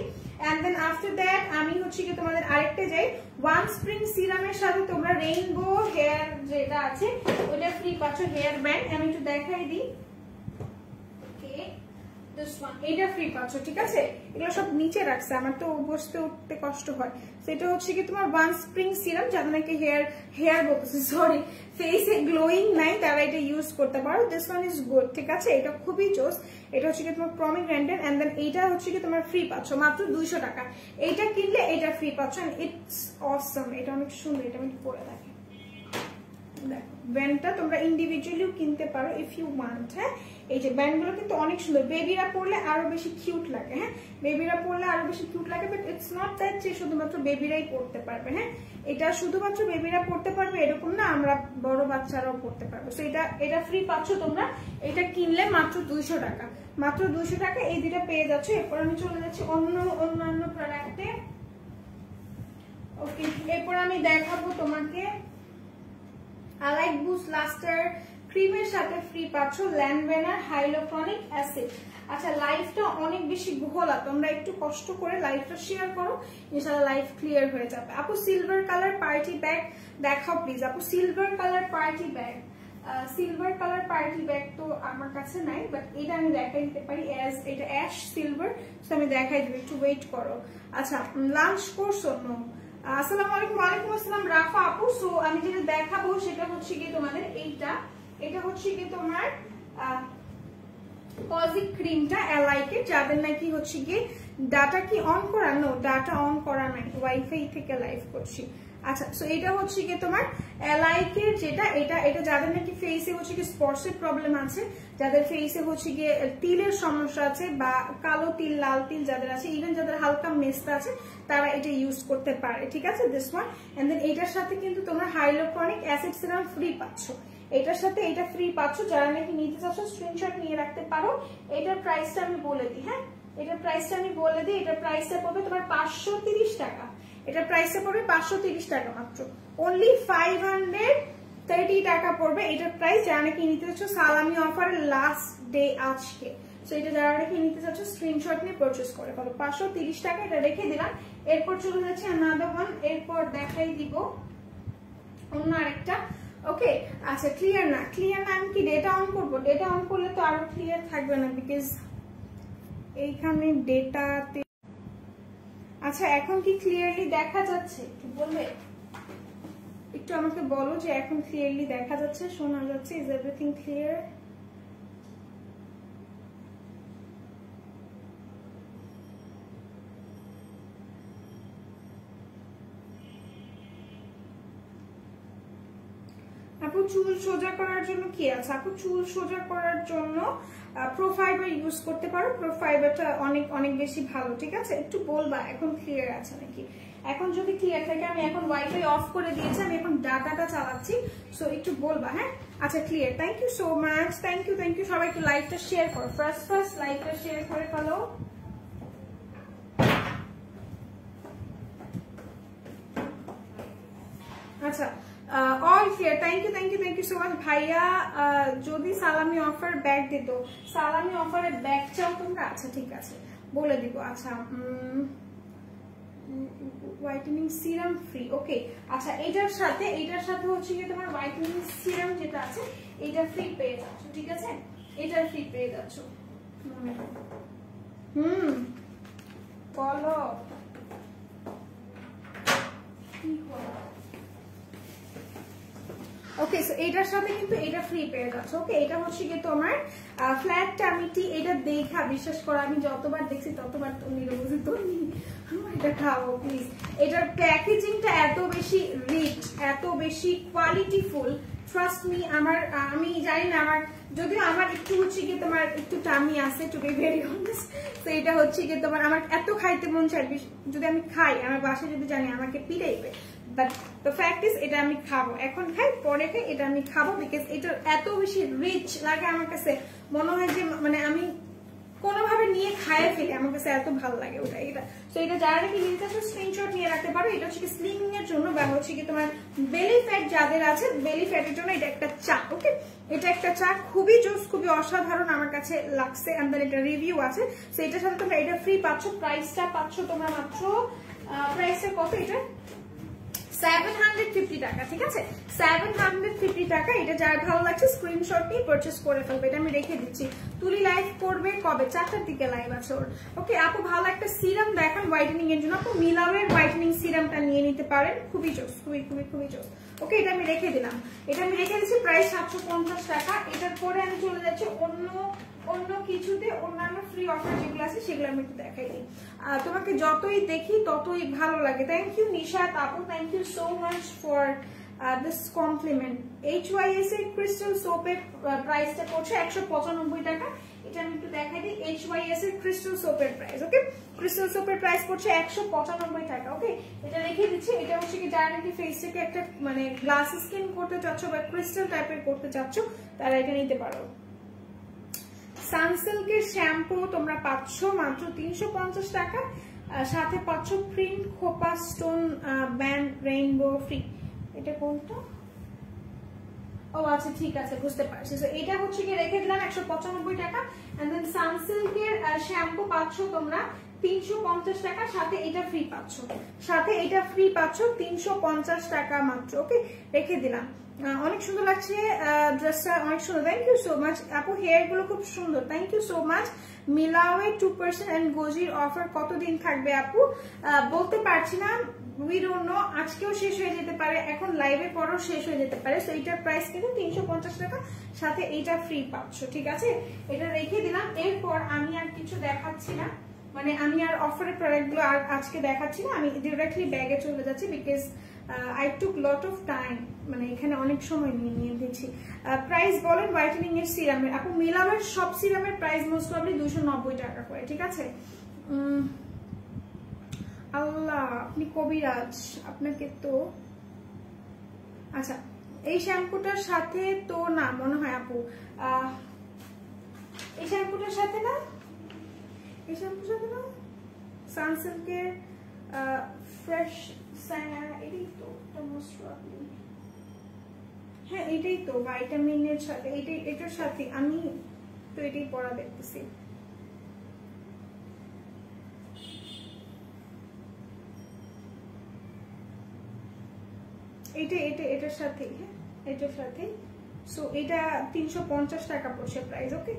এন্ড দেন আফটার দ্যাট আমি হচ্ছে কি তোমাদের আরেকটা যাই, ওয়ান স্প্রিং সিরামের সাথে তোমরা রেইনবো হেয়ার যেটা আছে ওটা ফ্রি পাচ্ছ, হেয়ার ব্যান্ড, আমি একটু দেখাই দিই। এটা ফ্রি পাচ্ছ, ঠিক আছে। এগুলো সব নিচে রাখছে, আমার তো বসতে উঠতে কষ্ট হয়। সেটা হচ্ছে কি তোমার ওয়ান স্প্রিং সিরাম, যাদের নাকি হেয়ার বলতেছে সরি ফেসে গ্লোয়িং নাই তারা এটা ইউজ করতে পারো। দিস ওয়ান ইজ গুড, ঠিক আছে, এটা খুবই জোস। এটা হচ্ছে কি তোমার প্রমিগ্রেন্টেড। এন্ড দেন এইটা হচ্ছে কি তোমার ফ্রি পাচ্ছ মাত্র 200 টাকা। এইটা কিনলে এটা ফ্রি পাচ্ছ, এন্ড ইটস অসম, এটা অনেক সুন্দর, এটা আমি পরে দেখি। দেখো ব্যান্ডটা তোমরা ইন্ডিভিজুয়ালিও কিনতে পারো ইফ ইউ ওয়ান্ট। হ্যাঁ, এই যে ব্যান্ডগুলো কিন্তু অনেক সুন্দর, বেবিরা পরলে আরো বেশি কিউট লাগে। হ্যাঁ, বেবিরা পরলে আরো বেশি কিউট লাগে, বাট ইটস নট দ্যাট যে শুধুমাত্র বেবিরাই পরতে পারবে। হ্যাঁ, এটা শুধুমাত্র বেবিরা পরতে পারবে এরকম না, আমরা বড় বাচ্চারাও পরতে পারবো। সো এটা ফ্রি পাচ্ছ তোমরা, এটা কিনলে মাত্র 200 টাকা, মাত্র 200 টাকা এই দুইটা পেয়ে যাচ্ছ। এরপর আমি চলে যাচ্ছি অন্যান্য প্রোডাক্টে। ওকে, এরপর আমি দেখাবো তোমাকে আলাইক বুস্ট লাস্টার ক্রিমের সাথে ফ্রি পাচ্ছ ল্যান্ডবেনার হাইলোক্রনিক অ্যাসিড। আচ্ছা, লাইফটা অনেক বেশি ঘোলা, তোমরা একটু কষ্ট করে লাইফটা শেয়ার করো, ইনশাআল্লাহ লাইফ ক্লিয়ার হয়ে যাবে। আপু সিলভার কালার পার্টি ব্যাগ দেখাও প্লিজ। আপু silver colour party bag, silver colour party bag তো আমার কাছে নাই, বাট এটা আমি দেখাই দিতে পারি, এটা অ্যাশ সিলভার, আমি দেখাই দেবো, একটু ওয়েট করো। আচ্ছা, লাঞ্চ করছো? নো। আসসালামু আলাইকুম। ওয়ালাইকুম আসসালাম রাফা আপু। সো আমি যেটা দেখাবো সেটা হচ্ছে কি তোমাদের এটা হচ্ছে কি তোমার পজিক ক্রিমটা এলাইকের, যাদের নাকি হচ্ছে কি ডাটা কি অন করা, নো ডাটা অন করা নাই, ওয়াইফাই থেকে লাইভ করছি। আচ্ছা, সো এটা হচ্ছে কি তোমার এলাইকের যেটা, এটা যাদের নাকি ফেসে হচ্ছে কি স্পটসের প্রবলেম আছে, যাদের ফেসে হচ্ছে গিয়ে তিলের সমস্যা আছে বা কালো তিল লাল তিল যাদের আছে, ইভেন যাদের হালকা মেস্তা আছে তারা এটা ইউজ করতে পারে, ঠিক আছে, দিস ওয়ান। এন্ড দেন এটার সাথে কিন্তু তোমরা হাইলোক্রনিক অ্যাসিড সিরাম ফ্রি পাচ্ছ, এটার সাথে এটা ফ্রি পাচ্ছ। যারা নাকি নিতে চাচ্ছ স্ক্রিনশট নিয়ে রাখতে পারো। এটার প্রাইসটা আমি বলে দিই। হ্যাঁ, এটার প্রাইসটা আমি বলে দিই, এটার প্রাইসটা পড়বে তোমার 530 টাকা, এটার প্রাইসটা পড়বে 530 টাকা মাত্র, অনলি 530 টাকা পড়বে এটার প্রাইস। যারা নাকি নিতে চাচ্ছ সালামি অফারের লাস্ট ডে আজকে, সো এটা যারা নাকি নিতে চাচ্ছ স্ক্রিনশট নিয়ে পারচেজ করে ফেলো, 530 টাকা এটা রেখে দিলাম। এরপর চলে যাচ্ছে আনাদার ওয়ান, এরপর দেখাই দিব অন্য আরেকটা। ওকে, আচ্ছা ক্লিয়ার না আমি কি ডেটা অন করবো? ডেটা অন করলে তো আরো ক্লিয়ার থাকবে না, বিকজ এইখানে ডেটাতে আচ্ছা এখন কি ক্লিয়ারলি দেখা যাচ্ছে একটু বলবে, একটু আমাকে বলো যে এখন ক্লিয়ারলি দেখা যাচ্ছে, শোনা যাচ্ছে, ইজ এভরিথিং ক্লিয়ার? আপু চুল সোজা করার জন্য কি আছে? আপু চুল সোজা করার জন্য প্রো ফাইবার ইউজ করতে পারো, প্রো ফাইবারটা অনেক অনেক বেশি ভালো, ঠিক আছে? একটু বলবা এখন ক্লিয়ার আছে নাকি। এখন যদি ক্লিয়ার থাকে, আমি এখন ওয়াইফাই অফ করে দিয়েছি, আমি এখন ডাটাটা চালাচ্ছি, সো একটু বলবা। হ্যাঁ আচ্ছা clear, thank you so much, thank you সবাই একটু লাইভটা শেয়ার করো, ফার্স্ট লাইভটা শেয়ার করে ফেলো। আচ্ছা all clear, thank you so much ভাইয়া। যদি সালামি অফার ব্যাগ দিত, সালামি অফারে ব্যাগ চাও তোমরা? আচ্ছা ঠিক আছে বলে দিব। আচ্ছা হোয়াইটেনিং সিরাম ফ্রি, ওকে। আচ্ছা এটার সাথে হচ্ছে কি তোমার হোয়াইটেনিং সিরাম যেটা আছে এটা ফ্রি পেয়ে যাচ্ছ, ঠিক আছে? এটা ফ্রি পেয়ে যাচ্ছ। বলো কি করো? ওকে সো এটার সাথে কিন্তু এটা ফ্রি পেয়ে যাচ্ছে, ওকে। এটা হচ্ছে কি তোমার ফ্ল্যাট টামিটি, এটা দেখা বিশ্বাস করো আমি যতবার দেখছি ততবার তো নিরবধি তো আমার এটা খাও প্লিজ। এটার প্যাকেজিংটা এত বেশি রিচ, এত বেশি কোয়ালিটিফুল, ট্রাস্ট মি। আমি জানি না, আমার যদিও আমার একটু হচ্ছে কি তোমার একটু টামি আছে, টু বি ভেরি অনেস্ট। তো এটা হচ্ছে কি তোমার আমার এত খাইতে মন চায়, যদি আমি খাই আমার বাসায় যদি জানি আমাকে পিটাইবে, বাট দ্য ফ্যাক্ট ইজ এটা আমি খাবো, এখন খাই পরে খাই, এটা আমি খাবো বিকজ এটা এত বেশি রিচ লাগে আমার কাছে, মনে হয় যে মানে আমি কোনোভাবে নিয়ে খাইয়ে ফেলি, আমার কাছে এত ভালো লাগে ওটা। এটা তো এটা যারা নাকি নিতে চাচ্ছ স্ক্রিনশট নিয়ে রাখতে পারো। এটা হচ্ছে কি স্লিমিং এর জন্য বা হচ্ছে কি তোমার বেলি ফ্যাট যাদের আছে, বেলি ফ্যাটের জন্য এটা একটা চা, ওকে। এটা একটা চা, খুবই জোস, খুবই অসাধারণ আমার কাছে লাগছে, এন্ড দেন এটা রিভিউ আছে। তো এটার সাথে তোমরা এটা ফ্রি পাচ্ছ, প্রাইসটা পাচ্ছ তোমরা মাত্র প্রাইসটা কত এটা 750 টাকা, ঠিক আছে? 750 টাকা। এটা যার ভালো লাগছে স্ক্রিনশট নিয়ে পারচেজ করে ফেলবে, এটা আমি রেখে দিচ্ছি। তুলি লাইভ করবে কবে? 4টার দিকে লাইভ আছে ওর, ওকে। আপু ভালো একটা সিরাম দেখান হোয়াইটেনিং এর জন্য, আপু মিলাওয়ের হোয়াইটেনিং সিরামটা নিয়ে নিতে পারেন, খুবই জোস, খুবই জোস, ওকে। এটা আমি রেখে দিলাম, এটা আমি রেখে দিচ্ছি, প্রাইস 750 টাকা। এটার পরে আমি চলে যাচ্ছি অন্য কিছুতে, অন্যান্য ফ্রি অফার যেগুলো আছে সেগুলো আমি একটু দেখাই দিই। তোমাকে যতই দেখি ততই ভালো লাগে। থ্যাংক ইউ নিশাত আপু, thank you so much for this compliment. HYS এর ক্রিস্টাল সোপের প্রাইসটা পড়ছে 195 টাকা। এটা আমি একটু দেখাই দিই, HYS এর ক্রিস্টাল সোপের প্রাইস, ওকে। ক্রিস্টাল সোপের প্রাইস পড়ছে 195 টাকা, ওকে। এটা রেখে দিচ্ছি। এটা হচ্ছে কি ডাইরেক্টলি ফেসটাকে একটা মানে গ্লাস স্কিন করতে চাচ্ছ বা ক্রিস্টাল টাইপের করতে চাচ্ছ, তারা এটা নিতে পারো। সানসিল্কের শ্যাম্পু তোমরা পাচ্ছ মাত্র 350 টাকা, সাথে পাচ্ছ প্রিন্ট খোপা স্টোন ব্যান্ড রেইনবো ফ্রি। এটা কোনটা? ও আচ্ছা ঠিক আছে বুঝতে পারছি। তো এটা হচ্ছে কি রেখে দিলাম 195 টাকা। এন্ড দেন সানসিল্কের শ্যাম্পু পাচ্ছ তোমরা 350 টাকা, সাথে এটা ফ্রি পাচ্ছ, 350 টাকা মাত্র, ওকে। রেখে দিলাম। অনেক সুন্দর লাগছে ড্রেসটা, অনেক সুন্দর, থ্যাংক ইউ সো মাচ আপু। হেয়ার গুলো খুব সুন্দর, থ্যাংক ইউ সো মাচ। মিলাওয়ে 2% এন্ড গোজির অফার কতদিন থাকবে আপু? বলতে পারছি না, উই ডোন্ট নো, আজকেও শেষ হয়ে যেতে পারে, এখন লাইভে পরও শেষ হয়ে যেতে পারে। সো এটার প্রাইস কিন্তু 350 টাকা, সাথে এইটা ফ্রি পাচ্ছ, ঠিক আছে? এটা রেখে দিলাম। এরপর আমি আর কিছু দেখাচ্ছি না, মানে আমি আর অফারের প্রোডাক্ট গুলো আর আজকে দেখাচ্ছি না, আমি ডিরেক্টলি ব্যাগে চলে যাচ্ছি because I took lot of time, মানে এখানে অনেক সময় নিয়ে দিচ্ছি। প্রাইস বলেন হোয়াইটেনিং এর সিরামের। আপু মিলাওয়ের সব সিরামের প্রাইস মোস্ট প্রবাবলি 290 টাকা করে, ঠিক আছে? আল্লাহ আপনি কবিরাজ, আপনাকে তো আচ্ছা এই শ্যাম্পুটার সাথে তো না মনে হয় আপু, এই শ্যাম্পুটার সাথে না, এই শ্যাম্পুর সাথে না, সানসিল্কের ফ্রেশ এটাই তো মোস্ট প্রবাবলি, হ্যাঁ এটাই তো ভাইটামিনের সাথে, এটার সাথে আমি তো এটাই পড়া দেখতেছি। এটার সাথে, হ্যাঁ এটার সাথে। সো এটা 350 টাকা পড়ছে প্রাইস, ওকে।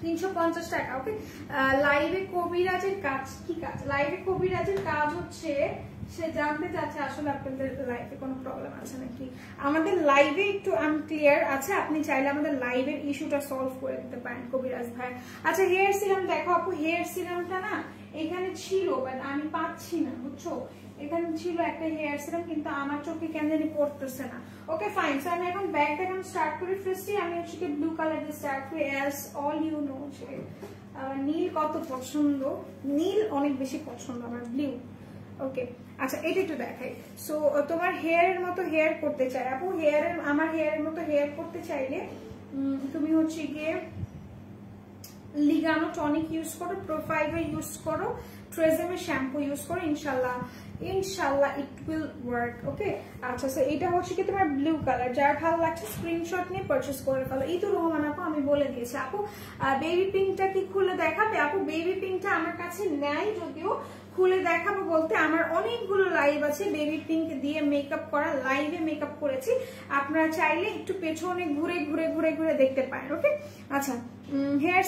350 টাকা। ওকে, লাইভে কবিরাজের কাজ কি কাজ? লাইভে কবিরাজের কাজ হচ্ছে সে জানতে চাচ্ছে আসলে আপনাদের লাইফে কোনো প্রবলেম আছে নাকি। আমাদের লাইভে একটু আনক্লিয়ার আছে, আপনি চাইলে আমাদের লাইভের ইস্যুটা সলভ করে দিতে পারেন কবিরাজ ভাই। আচ্ছা হেয়ার সিরাম দেখো আপু, হেয়ার সিরামটা না এখানে ছিল বাট আমি পাচ্ছি না, বুঝছো? এখানে ছিল একটা হেয়ার সিরাম কিন্তু আমার চোখে কেন জানি পড়তেছে না। ওকে ফাইন, সো আমি এখন ব্যাগ দেখানো স্টার্ট করি। ফার্স্টে আমি হচ্ছে ব্লু কালার দিয়ে স্টার্ট করি। অ্যাজ অল ইউ নো যে আমার নীল কত পছন্দ, নীল অনেক বেশি পছন্দ আমার, ব্লু। ওকে আচ্ছা এটা একটু দেখাই। সো তোমার হেয়ারের মতো হেয়ার করতে চাই আপু, আমার হেয়ারের মতো হেয়ার করতে চাইলে তুমি হচ্ছে গিয়ে লিগানো টনিক ইউজ করো, প্রোফাইভে ইউজ করো, ট্রেজেমের শ্যাম্পু ইউজ করো, ইনশাল্লাহ ইট উইল ওয়ার্ক। ওকে আচ্ছা, সো এটা হচ্ছে কি তোমার ব্লু কালার, যার ভালো লাগছে স্ক্রিনশট নিয়ে পারচেস করে ফেলো। ইতুর রহমান আপু আমি বলে দিয়েছি। আপু বেবি পিঙ্কটা কি খুলে দেখাবে? আপু বেবি পিঙ্কটা আমার কাছে নেই, যদিও খুলে দেখাবো বলতে আমার অনেকগুলো লাইভ আছে বেবি পিঙ্ক দিয়ে মেকআপ করা, লাইভে মেকআপ করেছি, আপনারা চাইলে একটু পেছনে ঘুরে ঘুরে ঘুরে ঘুরে দেখতে পারেন। ওকে আচ্ছা হেয়ার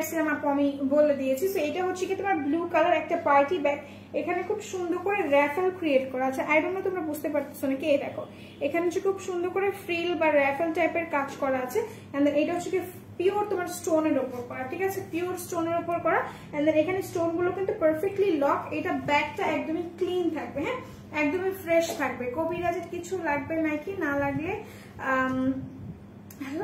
সিরাম আপু আমি বলে দিয়েছি। তো এটা হচ্ছে কি তোমার ব্লু কালার একটা পার্টি ব্যাগ, এখানে খুব সুন্দর করে র্যাফেল ক্রিয়েট করা আছে। আই ডোন্ট নো তোমরা বুঝতে পারতেছো নাকি, এই দেখো এখানে হচ্ছে খুব সুন্দর করে ফ্রিল বা র্যাফেল টাইপের কাজ করা আছে। এন্ড দেন এটা হচ্ছে কি পিওর তোমার স্টোনের উপর করা, ঠিক আছে, পিওর স্টোনের উপর করা। এন্ড দেন এখানে স্টোন গুলো কিন্তু পারফেক্টলি লক। এটা ব্যাগটা একদমই ক্লিন থাকবে, হ্যাঁ একদমই ফ্রেশ থাকবে। কবিরাজের কিছু লাগবে নাকি, না লাগলে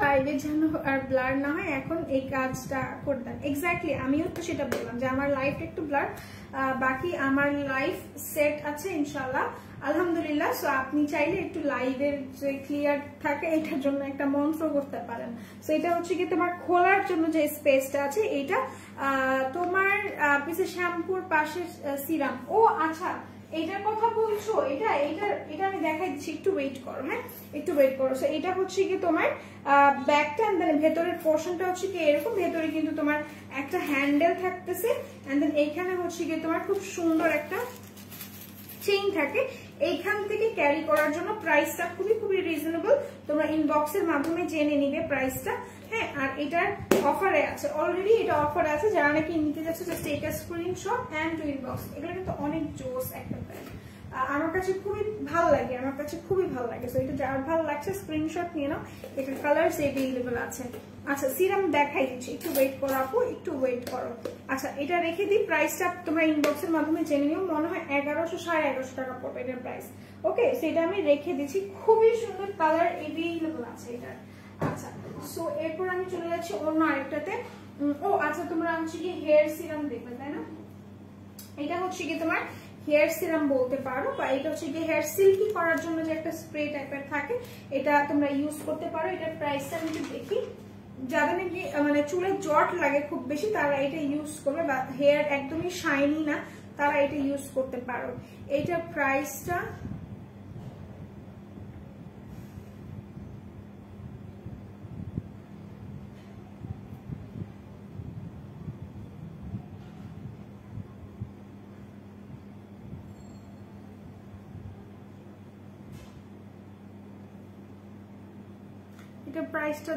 লাইভে যেন আর ব্লার না হয়, এখন এই কাজটা করে দেন। এক্স্যাক্টলি আমিও তো সেটা বললাম যে আমার লাইফটা একটু ব্লার, বাকি আমার লাইফ সেট আছে ইনশাল্লাহ আলহামদুলিল্লাহ। সো আপনি চাইলে একটু লাইভের যে ক্লিয়ার থাকে এটার জন্য একটা মন্ত্র করতে পারেন। সো এটা হচ্ছে কি তোমার খোলার জন্য যে স্পেসটা আছে, এটা তোমার পিছে শ্যাম্পুর পাশে সিরাম। ও আচ্ছা এটার কথা বলছো, এটা আমি দেখাই দিচ্ছি, একটু ওয়েট করো, হ্যাঁ একটু ওয়েট করো। সো এটা হচ্ছে কি তোমার ব্যাগটা, মানে ভেতরের পোর্শনটা হচ্ছে কি এরকম, ভেতরে কিন্তু তোমার একটা হ্যান্ডেল থাকতেছে। এন্ড দেন এইখানে হচ্ছে কি তোমার খুব সুন্দর একটা চেইন থাকে। এইখান থেকে ক্যারি করার জন্য প্রাইসটা খুবই খুবই রিজনেবল, তোমরা ইনবক্সের মাধ্যমে জেনে নিবে প্রাইসটা, হ্যাঁ। আর এটার অফারে আছে, অলরেডি এটা অফারে আছে, যারা নাকি নিতে যাচ্ছে just take a screenshot and to inbox. এগুলো কিন্তু অনেক জোস একটা ব্র্যান্ড, আমার কাছে খুবই ভালো লাগে, আমার কাছে খুবই ভালো লাগে। সো এটা যার ভালো লাগছে স্ক্রিনশট নিয়ে নাও, এটার কালার এভেলেবল আছে। আচ্ছা সিরাম দেখাই দিচ্ছি, একটু ওয়েট করো আপু, একটু ওয়েট করো। আচ্ছা এটা রেখে দিই, প্রাইসটা তোমরা ইনবক্সের মাধ্যমে জেনে নিও, মনে হয় 1100 1150 টাকা পড়বে এটার প্রাইস। ওকে সেটা আমি রেখে দিচ্ছি, খুবই সুন্দর কালার এভেলেবল আছে এটার। আচ্ছা সো এরপর আমি চলে যাচ্ছি অন্য আরেকটাতে। ও আচ্ছা তোমরা হচ্ছে কি হেয়ার সিরাম দেখবে তাই না, এটা হচ্ছে কি তোমার হেয়ার সিরাম বলতে পারো, বা এটা হচ্ছে কি হেয়ার সিল্কি করার জন্য যে একটা স্প্রে টাইপের থাকে, এটা তোমরা ইউজ করতে পারো। এটার প্রাইসটা আমি একটু দেখি, যাদের নাকি মানে চুলে জট লাগে খুব বেশি তারা এটা ইউজ করবে, বা হেয়ার একদমই শাইনি না তারা এটা ইউজ করতে পারো। এইটার প্রাইসটা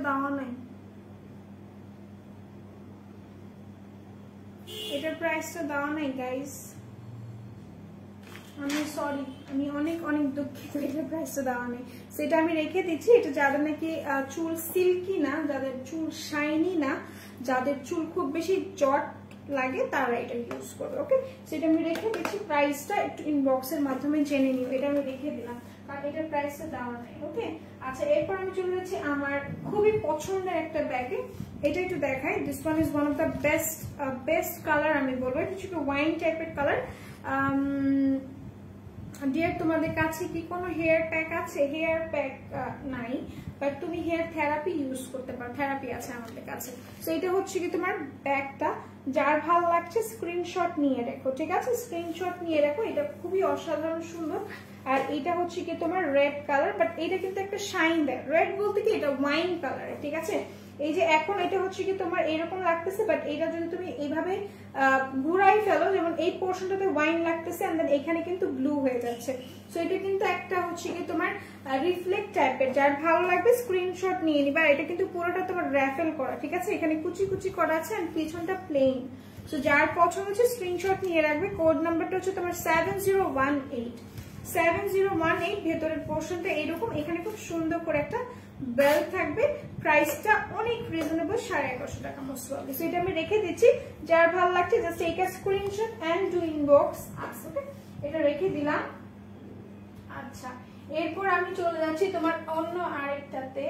দেওয়া নাই, এটার প্রাইসটা দেওয়া নাই গাইস, আমি সরি, আমি অনেক অনেক দুঃখিত, এটার প্রাইসটা দেওয়া নেই। সেটা আমি রেখে দিচ্ছি। এটা যাদের নাকি চুল সিল্কি না, যাদের চুল শাইনি না, যাদের চুল খুব বেশি জট লাগে তারা এটা ইউজ করবে। ওকে সেটা আমি রেখে দিচ্ছি, প্রাইসটা একটু ইনবক্সের মাধ্যমে জেনে নিও, এটা আমি রেখে দিলাম কারণ এটার প্রাইসটা দেওয়া নেই। ওকে আচ্ছা এরপর আমি চলে যাচ্ছি আমার খুবই পছন্দের একটা ব্যাগে, এটা একটু দেখাই। This one is one of the best colour আমি বলবো, এটা হচ্ছে ওয়াইন টাইপের কালার। ডিয়ার তোমাদের কাছে কি কোনো হেয়ার প্যাক আছে? হেয়ার প্যাক নাই, বাট তুমি হেয়ার থেরাপি ইউজ করতে পারো, থেরাপি আছে আমাদের কাছে। তো এটা হচ্ছে কি তোমার ব্যাগটা, যার ভালো লাগছে স্ক্রিনশট নিয়ে রাখো, ঠিক আছে, স্ক্রিনশট নিয়ে রাখো, এটা খুবই অসাধারণ সুন্দর। আর এটা হচ্ছে কি তোমার রেড কালার, বাট এটা কিন্তু একটা শাইন দেয়, রেড বলতে কি এটা ওয়াইন কালার, ঠিক আছে। এই যে এখন এটা হচ্ছে কি তোমার এরকম লাগতেছে, বাট এটা যদি তুমি এইভাবে ঘুরাই ফেলো, যেমন এই পোর্শনটাতে ওয়াইন লাগতেছে এন্ড দেন এখানে কিন্তু ব্লু হয়ে যাচ্ছে। সো এটা কিন্তু একটা হচ্ছে কি তোমার রিফ্লেক্ট টাইপের, যার ভালো লাগবে স্ক্রিনশট নিয়ে নিবা। এটা কিন্তু পুরোটা তোমার র্যাফেল করা, ঠিক আছে, এখানে কুচি কুচি করা আছে এন্ড পিছনটা প্লেন। সো যার পছন্দ হচ্ছে স্ক্রিনশট নিয়ে রাখবে। কোড নাম্বারটা হচ্ছে তোমার 7018 7018। ভেতরের পোর্শনটা এইরকম, এখানে খুব সুন্দর করে একটা বেল্ট থাকবে। প্রাইসটা অনেক রিজনেবল, 1150 টাকা মোস্ট প্রবাবলি। সো এটা আমি রেখে দিচ্ছি, যার ভালো লাগছে just take a screenshot and do inbox us. Okay, এটা রেখে দিলাম। আচ্ছা, এরপর আমি চলে যাচ্ছি তোমার অন্য আরেকটাতে।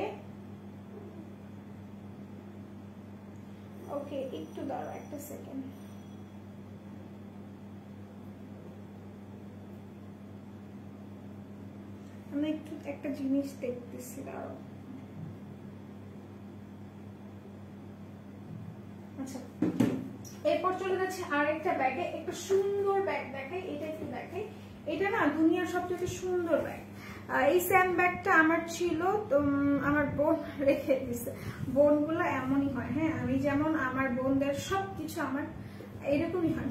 ওকে, একটু দাঁড়াও একটা সেকেন্ড। আমি একটু একটা জিনিস দেখতেছি, দাঁড়াও। আচ্ছা, এরপর চলে যাচ্ছে আরেকটা ব্যাগে। একটা সুন্দর ব্যাগ দেখাই, এটা একটু দেখাই। এটা না দুনিয়ার সবচেয়ে সুন্দর ব্যাগ। এই সেম ব্যাগটা আমার ছিল, তো আমার বোন রেখে দিচ্ছে। বোনগুলো এমনই হয়, হ্যাঁ, আমি যেমন আমার বোনদের সবকিছু আমার এরকমই হয়।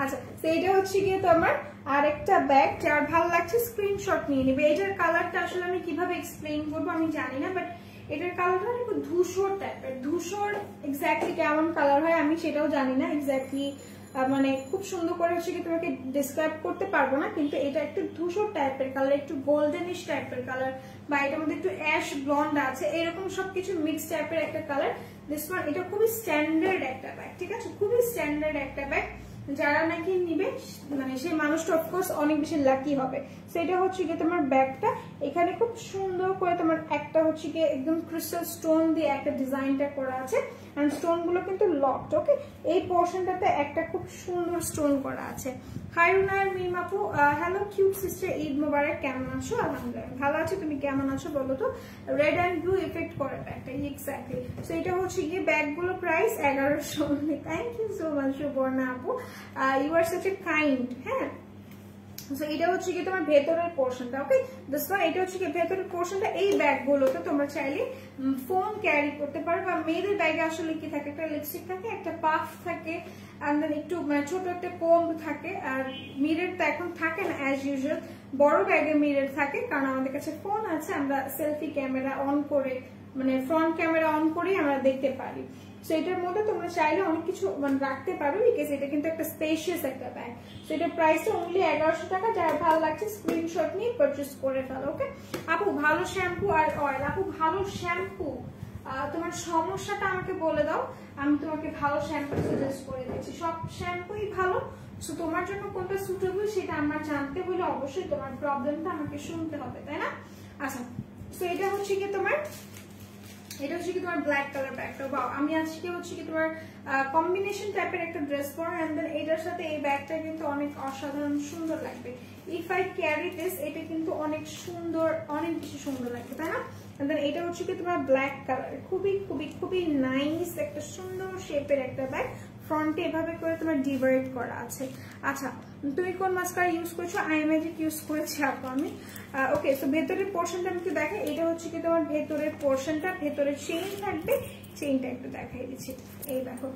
আচ্ছা, তো এটা হচ্ছে গিয়ে তো আমার আরেকটা ব্যাগ, যার ভালো লাগছে স্ক্রিনশট নিয়ে নিবে। এটার কালারটা আসলে আমি কিভাবে এক্সপ্লেইন করবো আমি জানি না, বাট এটার কালারটা একটু ধূসর টাইপের। ধূসর এক্স্যাক্টলি কেমন কালার হয় আমি সেটাও জানি না এক্স্যাক্টলি, মানে খুব সুন্দর করে হচ্ছে কি তোমাকে ডিসক্রাইব করতে পারবো না, কিন্তু এটা একটু ধূসর টাইপের কালার, একটু গোল্ডেনিশ টাইপের কালার, বা এটার মধ্যে একটু অ্যাশ ব্লন্ড আছে, এরকম সবকিছু মিক্স টাইপের একটা কালার। দিস ওয়ান, এটা খুবই স্ট্যান্ডার্ড একটা ব্যাগ, ঠিক আছে, খুবই স্ট্যান্ডার্ড একটা ব্যাগ। যারা নাকি নিবে মানে সেই মানুষটা অফকোর্স অনেক বেশি লাকি হবে। সেটা হচ্ছে কি তোমার ব্যাগটা, এখানে খুব সুন্দর করে তোমার একটা হচ্ছে কি একদম ক্রিস্টাল স্টোন দিয়ে একটা ডিজাইনটা করা আছে, এন্ড স্টোন গুলো কিন্তু লকড। ওকে, এই পোর্শনটাতে একটা খুব সুন্দর স্টোন করা আছে। হাই রুনার মিম আপু, হ্যালো কিউট সিস্টার, ঈদ মোবারক, কেমন আছো? আলহামদুলিল্লাহ ভালো আছি, তুমি কেমন আছো বলো তো? রেড অ্যান্ড ব্লু ইফেক্ট করে ব্যাগটা, এক্স্যাক্টলি। সো এটা হচ্ছে গিয়ে ব্যাগগুলো price 1100। Thank you so much Subarna আপু, you are such a kind. হ্যাঁ, সো এটা হচ্ছে কি তোমার ভেতরের পোর্শনটা। ওকে, দিস ওয়ান, এটা হচ্ছে কি ভেতরের পোর্শনটা। এই ব্যাগগুলোতে তোমরা চাইলে ফোন ক্যারি করতে পারো, বা মেয়েদের ব্যাগে আসলে কি থাকে, একটা লিপস্টিক থাকে, একটা পাফ থাকে, আর দেন একটু মানে ছোট একটা কোম্ব থাকে, আর মিরর তো এখন থাকে না অ্যাজ ইউজুয়াল। বড় ব্যাগে মিরর থাকে, কারণ আমাদের কাছে ফোন আছে, আমরা সেলফি ক্যামেরা অন করে মানে ফ্রন্ট ক্যামেরা অন করেই আমরা দেখতে পারি। সো এটার মধ্যে তোমরা চাইলে অনেক কিছু মানে রাখতে পারো, বিকজ এটা কিন্তু একটা স্পেশিয়াস একটা ব্যাগ। সো এটার প্রাইসটা অনলি 1100 টাকা। যারা ভালো লাগছে স্ক্রিনশট নিয়ে পারচেজ করে ফেলো। ওকে আপু, ভালো শ্যাম্পু আর অয়েল। আপু, ভালো শ্যাম্পু, তোমার সমস্যাটা আমাকে বলে দাও, আমি তোমাকে ভালো শ্যাম্পু সাজেস্ট করে দিচ্ছি। সব শ্যাম্পুই ভালো, সো তোমার জন্য কোনটা সুটেবল সেটা আমার জানতে হলে অবশ্যই তোমার প্রবলেমটা আমাকে শুনতে হবে, তাই না? আচ্ছা, সো এটা হচ্ছে কি তোমার ব্ল্যাক কালার ব্যাগটা। বাও, আমি আজকে হচ্ছে কি তোমার কম্বিনেশন টাইপের একটা ড্রেস পরা, এন্ড দেন এটার সাথে এই ব্যাগটা কিন্তু অনেক অসাধারণ সুন্দর লাগবে। ইফ আই ক্যারি দিস, এটা কিন্তু অনেক সুন্দর, অনেক বেশি সুন্দর লাগবে, তাই না? এন্ড দেন এটা হচ্ছে কি তোমার ব্ল্যাক কালার, খুবই খুবই খুবই নাইস একটা সুন্দর শেপের একটা ব্যাগ। ফ্রন্টে এভাবে করে তোমার ডিভাইড করা আছে। আচ্ছা, তুমি কোন মাস্কারা ইউজ করছো? আই ম্যাজিক ইউজ করেছি আপু আমি। ওকে, সো ভেতরের পোর্শনটা আমি একটু দেখাই। এটা হচ্ছে কি তোমার ভেতরের পোর্শনটা, ভেতরে চেইন থাকবে, চেইনটা একটু দেখাই দিচ্ছি। এই দেখো,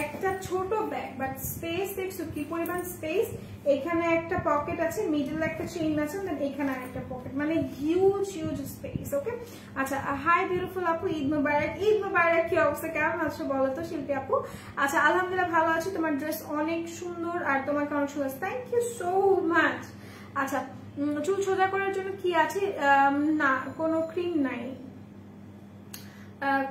একটা ছোট ব্যাগ, বাট স্পেস দেখছো কি পরিমাণ স্পেস। এখানে একটা পকেট আছে, মিডল একটা চেইন আছে, দেন এখানে একটা পকেট, মানে হিউজ হিউজ স্পেস। ওকে, আচ্ছা, হাই বিউটিফুল আপু, ঈদ মুবারক। ঈদ মুবারক, কি অবস্থা, কেমন আছো বলো তো শিল্পী আপু? আচ্ছা, আলহামদুলিল্লাহ ভালো আছি। তোমার ড্রেস অনেক সুন্দর, আর তোমাকে অনেক সুন্দর, থ্যাংক ইউ সো মাচ। আচ্ছা, চুল সোজা করার জন্য কি আছে? না, কোনো ক্রিম নাই